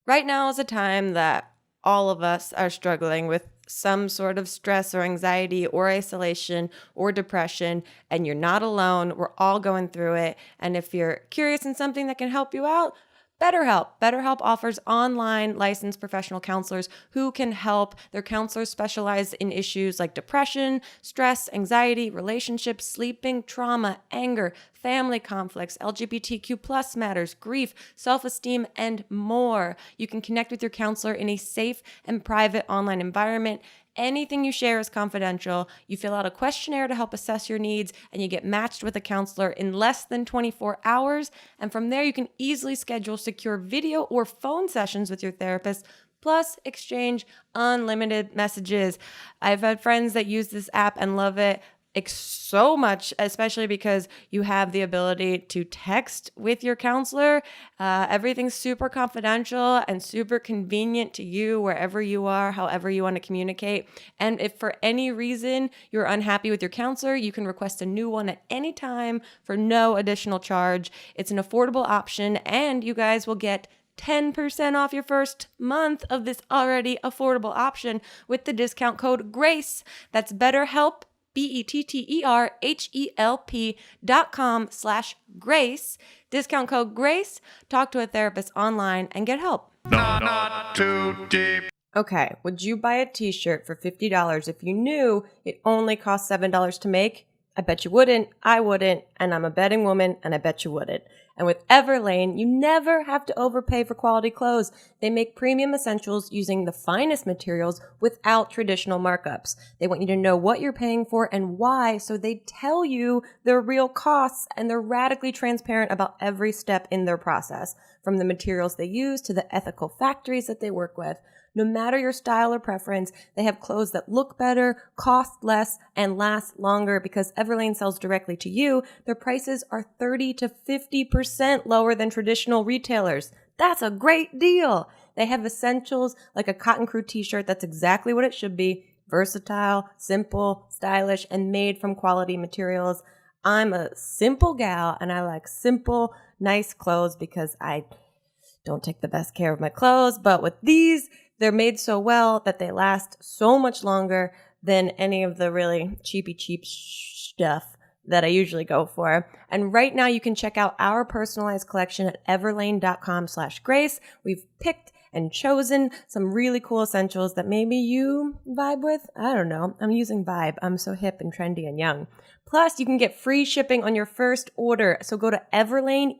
Right now is a time that all of us are struggling with some sort of stress or anxiety or isolation or depression, and you're not alone. We're all going through it. And if you're curious in something that can help you out, BetterHelp. BetterHelp offers online licensed professional counselors who can help. Their counselors specialize in issues like depression, stress, anxiety, relationships, sleeping, trauma, anger, family conflicts, LGBTQ plus matters, grief, self-esteem, and more. You can connect with your counselor in a safe and private online environment. Anything you share is confidential. You fill out a questionnaire to help assess your needs, and you get matched with a counselor in less than 24 hours. And from there, you can easily schedule secure video or phone sessions with your therapist, plus exchange unlimited messages. I've had friends that use this app and love it so much, especially because you have the ability to text with your counselor. Everything's super confidential and super convenient to you wherever you are, however you want to communicate. And if for any reason you're unhappy with your counselor, you can request a new one at any time for no additional charge. It's an affordable option, and you guys will get 10% off your first month of this already affordable option with the discount code GRACE. That's BetterHelp, BetterHelp.com/grace. Discount code GRACE. Talk to a therapist online and get help. Not too deep. Okay, would you buy a t-shirt for $50 if you knew it only cost $7 to make? I bet you wouldn't, I wouldn't, and I'm a betting woman, and I bet you wouldn't. And with Everlane, you never have to overpay for quality clothes. They make premium essentials using the finest materials without traditional markups. They want you to know what you're paying for and why, so they tell you their real costs, and they're radically transparent about every step in their process, from the materials they use to the ethical factories that they work with. No matter your style or preference, they have clothes that look better, cost less, and last longer because Everlane sells directly to you. Their prices are 30 to 50% lower than traditional retailers. That's a great deal. They have essentials like a cotton crew t-shirt that's exactly what it should be. Versatile, simple, stylish, and made from quality materials. I'm a simple gal and I like simple, nice clothes because I don't take the best care of my clothes. But with these, they're made so well that they last so much longer than any of the really cheap stuff that I usually go for. And right now you can check out our personalized collection at everlane.com/grace. We've picked and chosen some really cool essentials that maybe you vibe with. I don't know. I'm using vibe. I'm so hip and trendy and young. Plus, you can get free shipping on your first order. So go to Everlane,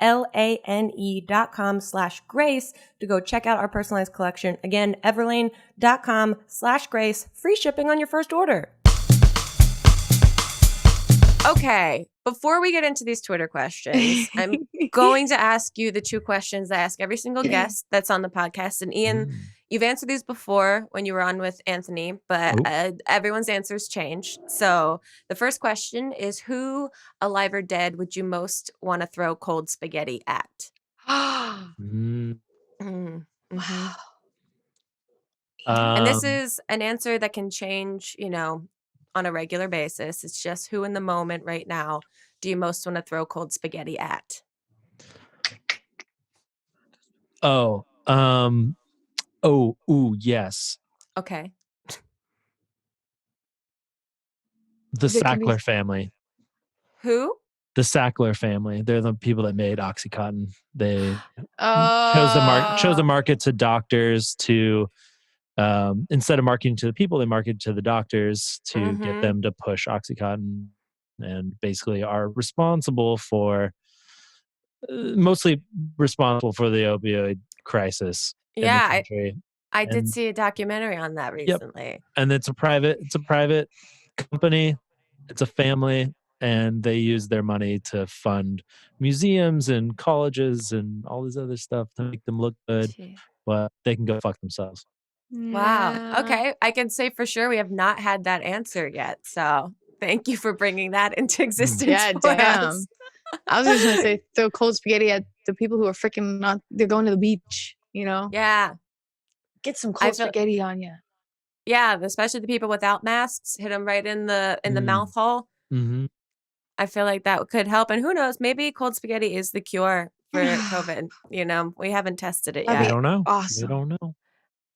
everlane.com/grace to go check out our personalized collection. Again, everlane.com/grace. Free shipping on your first order. Okay, before we get into these Twitter questions, I'm going to ask you the two questions I ask every single guest that's on the podcast. And Ian, you've answered these before when you were on with Anthony, but everyone's answers change. So the first question is, who, alive or dead, would you most want to throw cold spaghetti at? Mm. Mhm. Yeah. And this is an answer that can change, on a regular basis. It's just who in the moment right now do you most want to throw cold spaghetti at? Yes. Okay. The Sackler family. Who? The Sackler family. They're the people that made OxyContin. They chose the market to doctors to instead of marketing to the people, they marketed to the doctors to get them to push OxyContin, and basically are responsible for mostly responsible for the opioid crisis in the country. I did see a documentary on that recently. Yep. And it's a private company. It's a family, and they use their money to fund museums and colleges and all this other stuff to make them look good. But they can go fuck themselves. Wow. Okay. I can say for sure we have not had that answer yet. So thank you for bringing that into existence. Yeah, for damn. us. I was just going to say throw cold spaghetti at the people who are freaking not, they're going to the beach, you know? Yeah. Get some cold spaghetti on you. Yeah, especially the people without masks, hit them right in the mouth hole. Mm-hmm. I feel like that could help. And who knows, maybe cold spaghetti is the cure for COVID. You know, we haven't tested it yet. I don't know. Awesome. We don't know.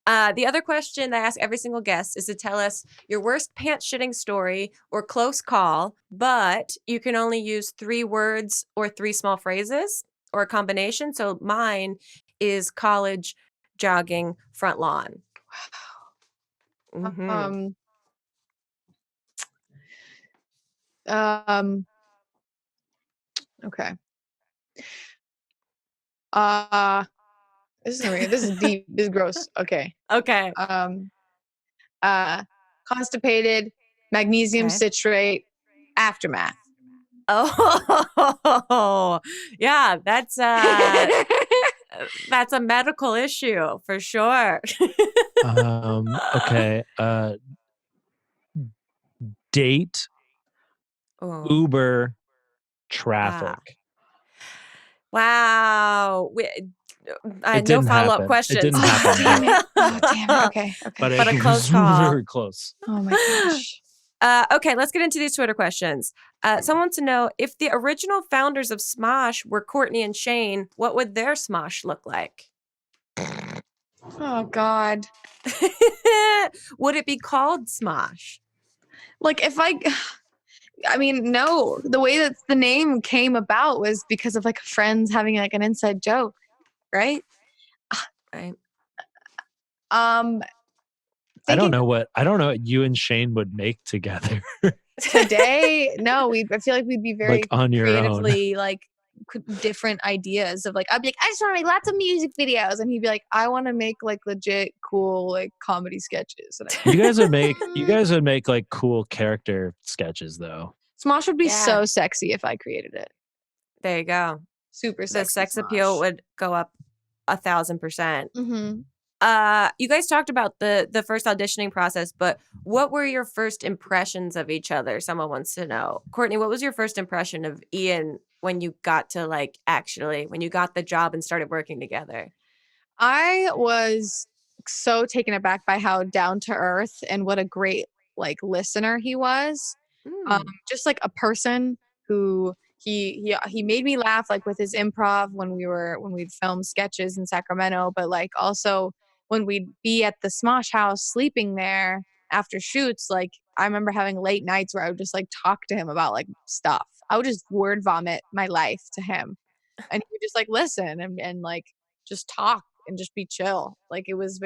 The other question I ask every single guest is to tell us your worst pants shitting story or close call, but you can only use 3 words or 3 small phrases or a combination. So mine is college, jogging, front lawn. Wow. Okay. This is deep. This is gross. Okay. Okay. Constipated, magnesium citrate, aftermath. Oh, yeah, that's a medical issue for sure. Okay. Date, Uber, traffic. Wow. No follow-up questions. It didn't happen. Oh, damn it. Okay. But a close was call. very close. Oh my gosh. Okay, let's get into these Twitter questions. Someone wants to know, if the original founders of Smosh were Courtney and Shane, what would their Smosh look like? Oh God. Would it be called Smosh? Like I mean, no. The way that the name came about was because of like friends having like an inside joke, right? Right. I don't know what you and Shane would make together. Today, no, I feel like we'd be very like on your creatively like different ideas of like, I'd be like, I just want to make lots of music videos, and he'd be like, I want to make like legit cool like comedy sketches. And you guys would make like cool character sketches though. Smosh would be so sexy if I created it. There you go. Super sexy. The sex appeal would go up 1,000%. Mm-hmm. You guys talked about the first auditioning process, but what were your first impressions of each other? Someone wants to know. Courtney, what was your first impression of Ian when you got to when you got the job and started working together? I was so taken aback by how down to earth and what a great like listener he was. Just like a person who he made me laugh like with his improv when we'd filmed sketches in Sacramento, but like also when we'd be at the Smosh house sleeping there after shoots, like I remember having late nights where I would just like talk to him about like stuff. I would just word vomit my life to him, and he would just like listen and like just talk and just be chill. Like it was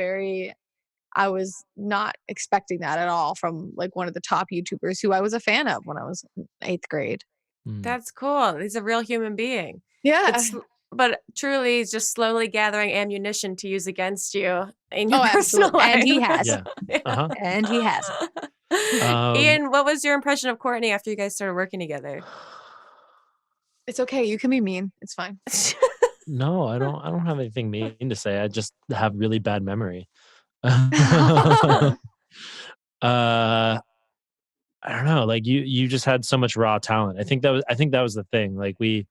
I was not expecting that at all from like one of the top YouTubers who I was a fan of when I was in 8th grade. That's cool. He's a real human being. Yeah. But truly, he's just slowly gathering ammunition to use against you in your personal life. And he has. Yeah. Uh-huh. And he has. Ian, what was your impression of Courtney after you guys started working together? It's okay. You can be mean. It's fine. No, I don't have anything mean to say. I just have really bad memory. I don't know. Like you just had so much raw talent. I think that was the thing. Like we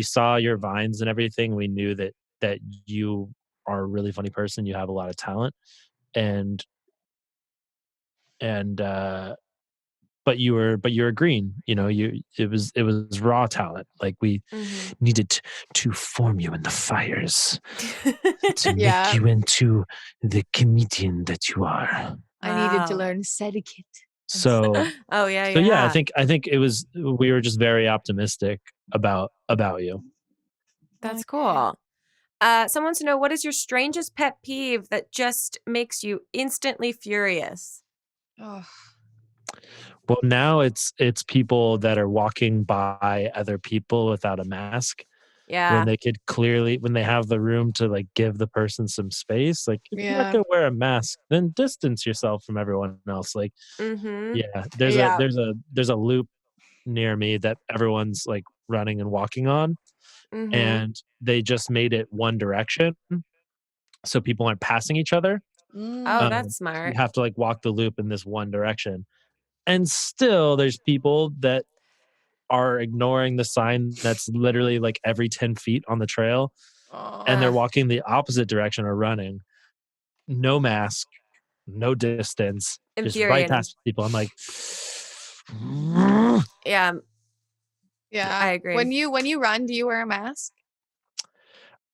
saw your vines and everything. We knew that you are a really funny person. You have a lot of talent, but you were green. You know, it was raw talent. Like we needed to form you in the fires to make you into the comedian that you are. I needed to learn etiquette. So Oh yeah, so yeah, I think it was, we were just very optimistic about you. That's cool. Someone wants to know, what is your strangest pet peeve that just makes you instantly furious? Oh, Well, now it's people that are walking by other people without a mask when Yeah. they could clearly, when they have the room to like give the person some space. Like if you're not yeah. gonna wear a mask, then distance yourself from everyone else. Like, Mm-hmm. yeah, Yeah. there's a loop near me that everyone's like running and walking on, Mm-hmm. and they just made it one direction, so people aren't passing each other. Oh, Mm. that's You smart. have to like walk the loop in this one direction, and still there's people that are ignoring the sign that's literally like every 10 feet on the trail, and they're Ugh. walking the opposite direction or running. No mask, no distance, just right Infuriating. past people. I'm like, Yeah, Yeah. I agree. When you run, do you wear a mask?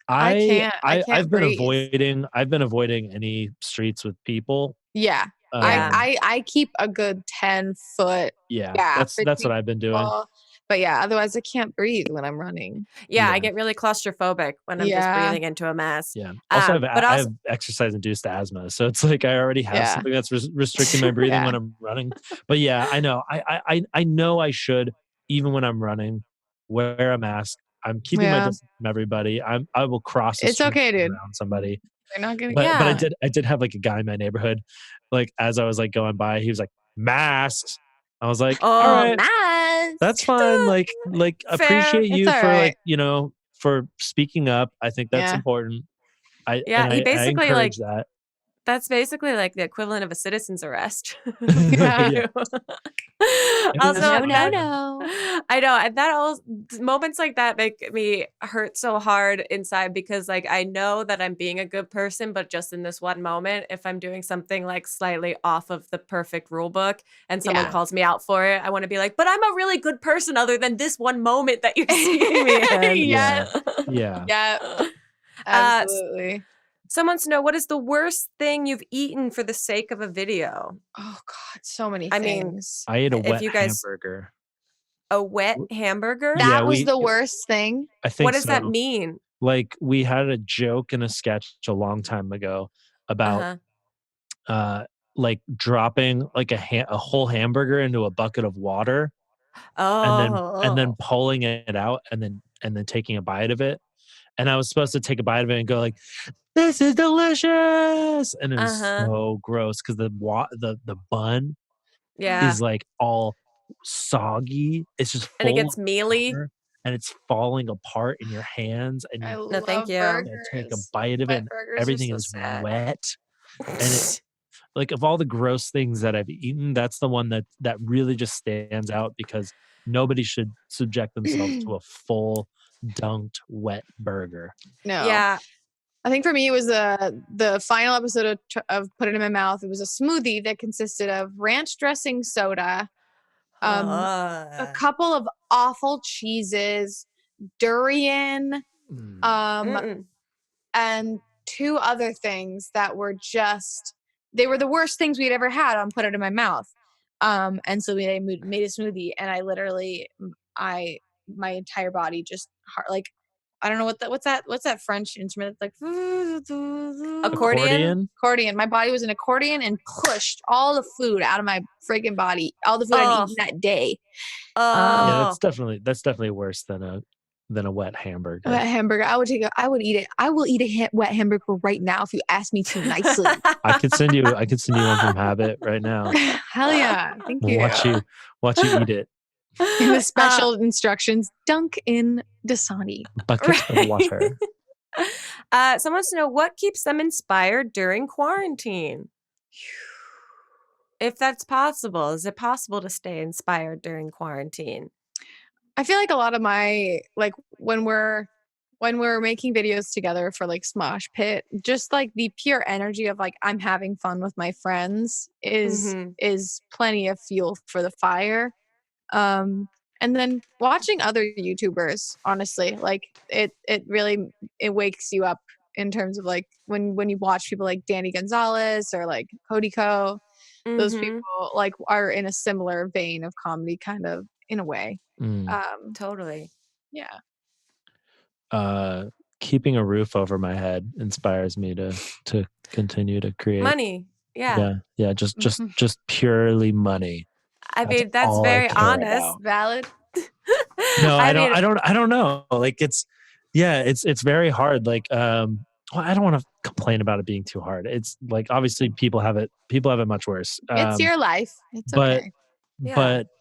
I can't. I can't breathe. I've been avoiding any streets with people. Yeah. Yeah. I keep a good 10-foot Yeah, gap that's what between I've been doing. people. But yeah, otherwise I can't breathe when I'm running. Yeah, I Yeah. get really claustrophobic when I'm just Yeah. breathing into a mask. Yeah. Also, But I also, have exercise-induced asthma, so it's like I already have Yeah. something that's restricting my breathing Yeah. when I'm running. But yeah, I know. I know I should, even when I'm running, wear a mask. I'm keeping my Yeah. distance from everybody. I will cross the It's street okay, dude. around somebody. They're not gonna. But yeah. I did have like a guy in my neighborhood, like as I was like going by, he was like, masks. I was like, all Oh, right, that's Mask. fine. Like fair. appreciate It's you all for right. like, for speaking up. I think that's Yeah. important. Yeah, he I basically like encourage that. that's basically like the equivalent of a citizen's arrest. Yeah. Yeah. It is Also, fun, that no. I know, and that all moments like that make me hurt so hard inside because like I know that I'm being a good person, but just in this one moment, if I'm doing something like slightly off of the perfect rule book and someone Yeah. calls me out for it, I want to be like, but I'm a really good person other than this one moment that you're seeing me in. Yeah. Yeah. Yeah. Uh, Absolutely. Someone wants to know, what is the worst thing you've eaten for the sake of a video? Oh God, so many I mean, things. I ate a if wet you guys hamburger. a wet hamburger? Yeah, That was the worst thing. I think What does that so. mean? Like we had a joke in a sketch a long time ago about Uh-huh. like dropping like a whole hamburger into a bucket of water, and then Oh. pulling it out, and then taking a bite of it. And I was supposed to take a bite of it and go like, "This is delicious," and it was Uh-huh. so gross because the bun Yeah. is like all soggy. It's just And it full gets of mealy. water, and it's falling apart in your hands, and I you No, thank love you. gotta take a burgers. bite of it, Wet and burgers are everything so is sad. wet. And it, like of all the gross things that I've eaten, that's the one that really just stands out because nobody should subject themselves to a full dunked wet burger. No. Yeah. I think for me it was the final episode of Put It in My Mouth. It was a smoothie that consisted of ranch dressing soda, a couple of awful cheeses, durian, Mm. um, and two other things that were just, they were the worst things we'd ever had on Put It in My Mouth. And so they made a smoothie, and I literally, my entire body just like, I don't know what's that French instrument that's like Accordion? accordion. My body was an accordion and pushed all the food out of my freaking body, all the food I'd Oh. eaten that day. Yeah, Oh. that's definitely worse than a wet hamburger. Wet hamburger. I would eat it. I will eat a wet hamburger right now if you ask me to nicely. I could send you one from Habit right now. Hell yeah. Thank you. Watch you eat it. In the special instructions, dunk in Dasani. Bucket of water. Someone wants to know, what keeps them inspired during quarantine? If that's possible, is it possible to stay inspired during quarantine? I feel like a lot of my, like when we're making videos together for like Smosh Pit, just like the pure energy of like I'm having fun with my friends is plenty of fuel for the fire. And then watching other YouTubers, honestly, like it really, it wakes you up in terms of like when you watch people like Danny Gonzalez or like Cody Co. those people like are in a similar vein of comedy, kind of in a way. Totally. Yeah. Keeping a roof over my head inspires me to continue to create. Money. Yeah. Just purely money. I mean, that's all I very care honest. about. Valid. No, I don't know. Like it's very hard. Like well, I don't want to complain about it being too hard. It's like obviously people have it much worse. It's your life. It's but okay.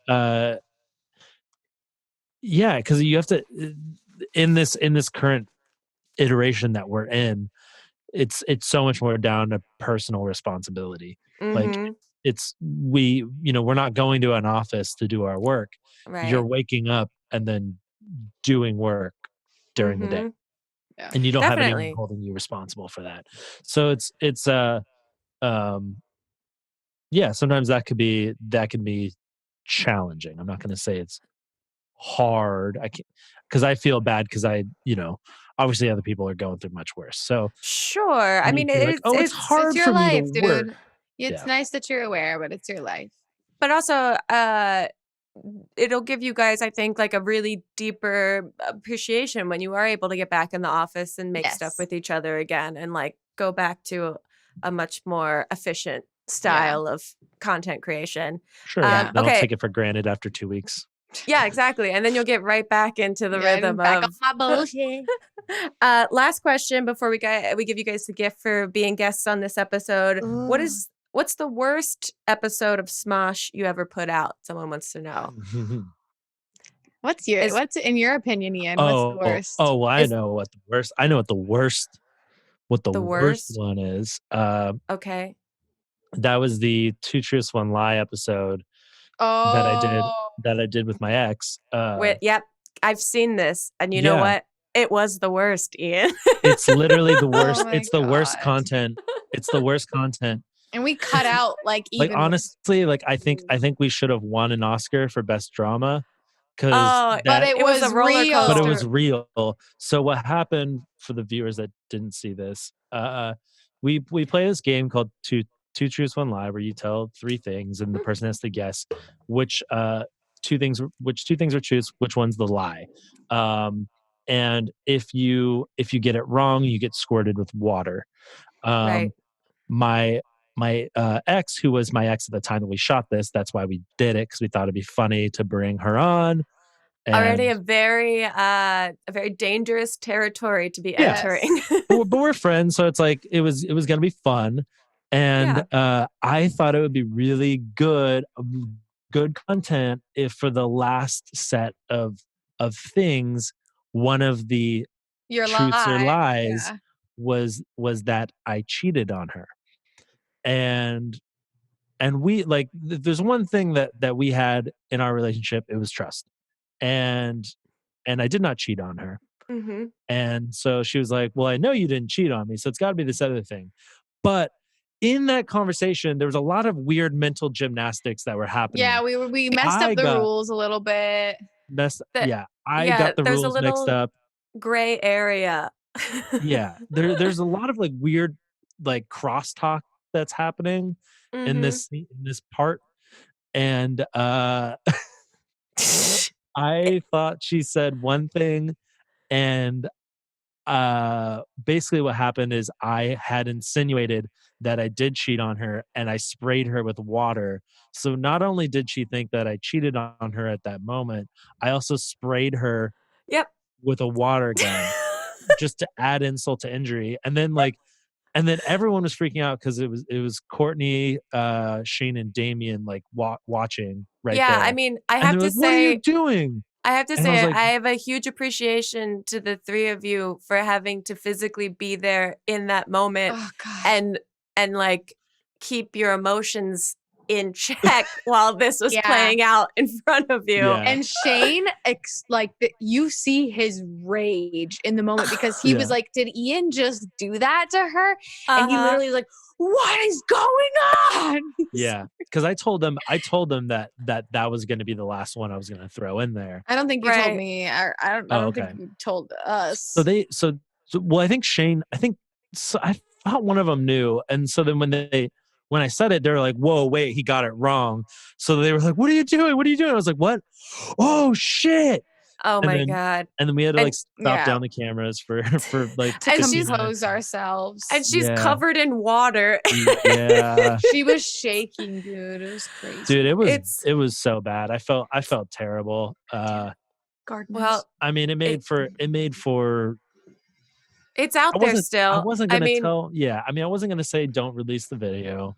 but yeah, because you have to in this current iteration that we're in, it's so much more down to personal responsibility. Like we're not going to an office to do our work. Right. You're waking up and then doing work during the day. Yeah. And you don't have Definitely. anyone holding you responsible for that. So it's yeah, sometimes that can be challenging. I'm not going to say it's hard. I can't, because I feel bad because obviously other people are going through much worse. So sure. I mean, it's hard your for life, me to work. dude. It's nice that you're aware, but it's your life. But also, it'll give you guys, I think, like a really deeper appreciation when you are able to get back in the office and make stuff with each other again, and like go back to a much more efficient style of content creation. Sure. I don't take it for granted after 2 weeks. Yeah, exactly. And then you'll get right back into the rhythm back of on my bullshit. Last question before we give you guys the gift for being guests on this episode. What's the worst episode of Smosh you ever put out? Someone wants to know. What's in your opinion, Ian? What's the worst? Well, I know what the worst one is. Okay. That was the Two Truths, One Lie episode that I did with my ex. Yep. I've seen this, and you know what? It was the worst, Ian. It's literally the worst. It's the worst content. It's the worst content. And we cut out even honestly, I think we should have won an Oscar for best drama. But it was a roller coaster. But it was real. So what happened, for the viewers that didn't see this, we play this game called Two Truths, One Lie, where you tell 3 things and the person has to guess which two things are truths, which one's the lie. And if you get it wrong, you get squirted with water. Right. My ex, who was my ex at the time that we shot this, that's why we did it, because we thought it'd be funny to bring her on. Already a very dangerous territory to be entering. but we're friends, so it's like it was gonna be fun. And I thought it would be really good content if for the last set of things, one of the truths or lies was that I cheated on her. And we there's one thing that we had in our relationship, it was trust. And I did not cheat on her. Mm-hmm. And so she was like, well, I know you didn't cheat on me, so it's got to be this other thing. But in that conversation, there was a lot of weird mental gymnastics that were happening. Yeah, we messed up the rules a little bit. I got the rules mixed up. Gray area. There's a lot of weird crosstalk that's happening in this part. And I thought she said one thing, and basically what happened is I had insinuated that I did cheat on her, and I sprayed her with water. So not only did she think that I cheated on her at that moment, I also sprayed her with a water gun just to add insult to injury. And then everyone was freaking out because it was Courtney, Shane, and Damien watching right there. Yeah, I mean, I have to say, what are you doing? I have to say, I have a huge appreciation to the 3 of you for having to physically be there in that moment and keep your emotions in check while this was playing out in front of you. Yeah. And Shane, you see his rage in the moment because he was like, did Ian just do that to her? And he literally was like, what is going on? Yeah, because I told them that was going to be the last one I was going to throw in there. I don't think you told me. I don't think you told us. So I think Shane. I thought one of them knew, and so then when when I said it, they were like, whoa, wait, he got it wrong. So they were like, what are you doing? What are you doing? I was like, what? Oh, shit. Oh, And my then- God. And then we had to like stop yeah. down the cameras for like And 15 she's- minutes. Compose ourselves. And she's Yeah. covered in water. Yeah. She was shaking, dude. It was crazy. Dude, It's- it was so bad. I felt terrible. Gardeners. Well, I mean, it made for it's out there still. I wasn't gonna mean, tell. Yeah, I mean, I wasn't gonna say don't release the video.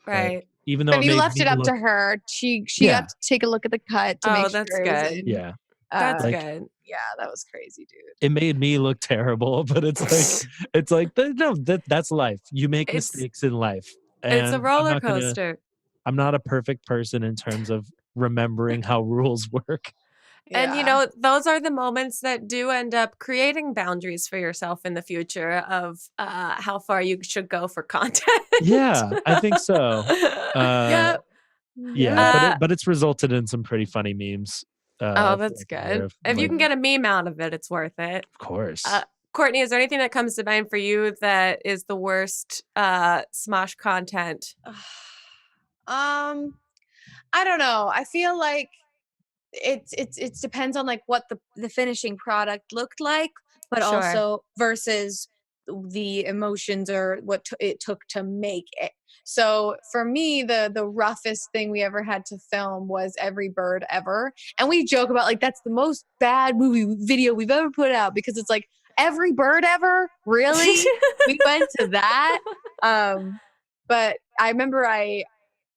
right. Even though But it you made left me it up look- to her. She Yeah. got to take a look at the cut to Oh, make that's sure it was good. in. Yeah, That's like- good. Yeah, that was crazy, dude. it made me look terrible. But it's like no, that's life. You make It's- mistakes in life. It's a And roller coaster. I'm not a perfect person in terms of remembering how rules work. And, Yeah. those are the moments that do end up creating boundaries for yourself in the future of how far you should go for content. Yeah, I think so. Yeah. Yeah, but it's resulted in some pretty funny memes. Oh, that's good. of, If you like, can get a meme out of it, it's worth it. of course. Courtney, is there anything that comes to mind for you that is the worst Smosh content? I don't know. I feel like it depends on like what the finishing product looked like, but Sure. also versus the emotions or what it took to make it. So for me, the roughest thing we ever had to film was Every Bird Ever, and we joke about like that's the most bad movie video we've ever put out because it's like Every Bird Ever, really? We went to that. But I remember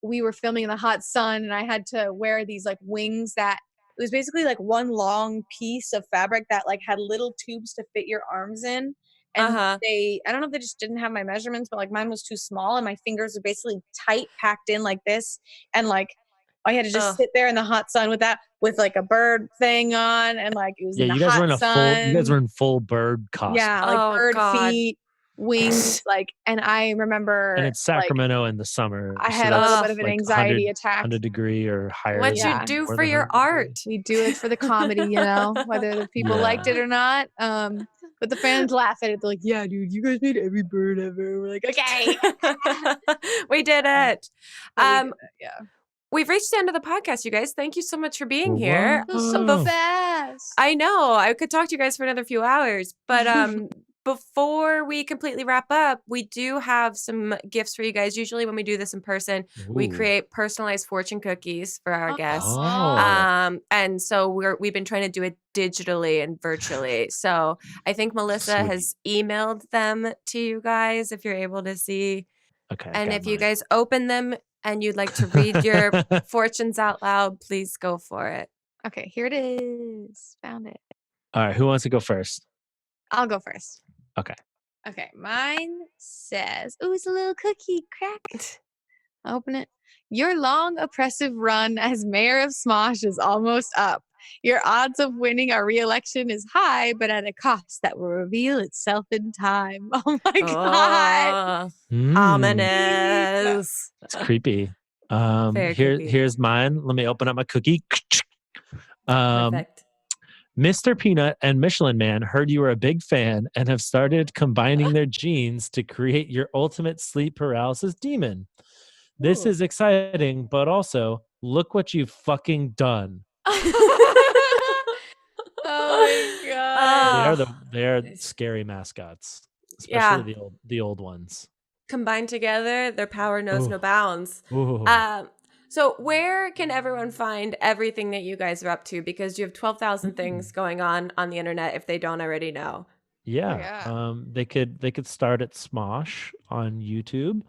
we were filming in the hot sun and I had to wear these like wings that it was basically like one long piece of fabric that like had little tubes to fit your arms in. And Uh-huh. I don't know if they just didn't have my measurements, but like mine was too small and my fingers were basically tight packed in like this. And like I had to just Ugh. sit there in the hot sun with that, with like a bird thing on, and like it was Yeah, in the you guys hot were in sun. you guys were in full bird costume. Yeah, like Oh, bird God. feet, wings, like. And I remember, And it's like, Sacramento in the summer. I so had a little that's bit of an like anxiety 100 attack. 100-degree or higher. What Yeah. you do more for than your 100 art? degrees. We do it for the comedy, whether the people liked Yeah. it or not. But the fans laugh at it. They're like, "Yeah, dude, you guys made Every Bird Ever." We're like, "Okay." We did it. But we Um, did it, yeah. We've reached the end of the podcast, you guys. Thank you so much for being Well, here. It was so Oh. fast. I know I could talk to you guys for another few hours, but before we completely wrap up, we do have some gifts for you guys. Usually when we do this in person, we Ooh. create personalized fortune cookies for our guests. Oh. And so we've been trying to do it digitally and virtually. So I think Melissa has emailed them to you guys if you're able to see. Okay. And got if you mine. guys open them and you'd like to read your fortunes out loud, please go for it. Okay, here it is. Found it. All right, who wants to go first? I'll go first. Okay. Okay, mine says, "Ooh, it's a little cookie crack." Open it. "Your long, oppressive run as mayor of Smosh is almost up. Your odds of winning a re-election is high, but at a cost that will reveal itself in time." Oh my god! Oh, Mm, ominous. that's creepy. Very creepy. Here's mine. Let me open up my cookie. Perfect. Mr. Peanut and Michelin Man heard you were a big fan and have started combining their genes to create your ultimate sleep paralysis demon. This Ooh. is exciting, but also look what you've fucking done. Oh my god! They are scary mascots, Yeah. especially the old ones. Combined together, their power knows Ooh. no bounds. Ooh. So where can everyone find everything that you guys are up to? Because you have 12,000 things going on the internet if they don't already know. Yeah. yeah. They could start at Smosh on YouTube.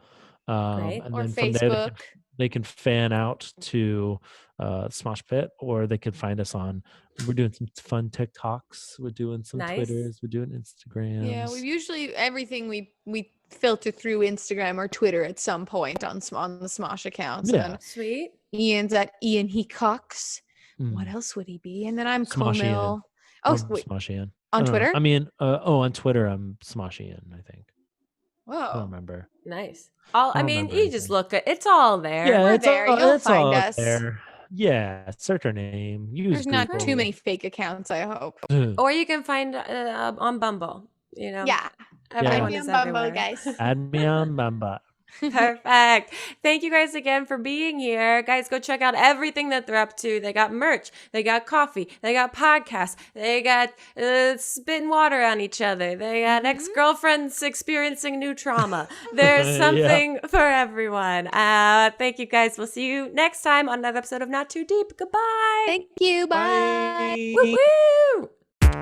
Great. And Or then from there Facebook. they can fan out to Smosh Pit, or they could find us on. We're doing some fun TikToks. We're doing some Nice. Twitters. We're doing Instagrams. Yeah, we usually everything we filter through Instagram or Twitter at some point on the Smosh accounts. Yeah. And Sweet. Ian's at Ian Hecox. Mm. What else would he be? And then I'm Smosh Ian. Comil. Oh, I'm wait, Smosh Ian. on I don't know. Twitter? I mean, on Twitter, I'm Smosh Ian, I think. I don't Whoa. remember. Nice. I I don't mean, remember you just anything. look at it's all there. Yeah, We're it's there. all, You'll it's all find up us. there. Yeah, search our name. Use There's not too Google. many fake accounts, I hope. Or you can find on Bumble. Yeah. Everyone Add me is on Bumble, everywhere. guys. Add me on Bamba. Perfect. Thank you guys again for being here. Guys, go check out everything that they're up to. They got merch. They got coffee. They got podcasts. They got spitting water on each other. They got ex-girlfriends experiencing new trauma. There's something for everyone. Thank you guys. We'll see you next time on another episode of Not Too Deep. Goodbye. Thank you. Bye. Woo woo.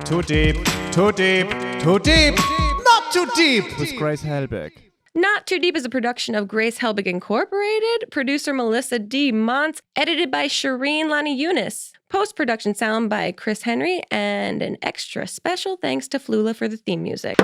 Too deep, too deep, too deep, not too deep with Grace Helbig. Not Too Deep is a production of Grace Helbig Incorporated, producer Melissa D. Montz, edited by Shireen Lani Yunus, post-production sound by Chris Henry, and an extra special thanks to Flula for the theme music.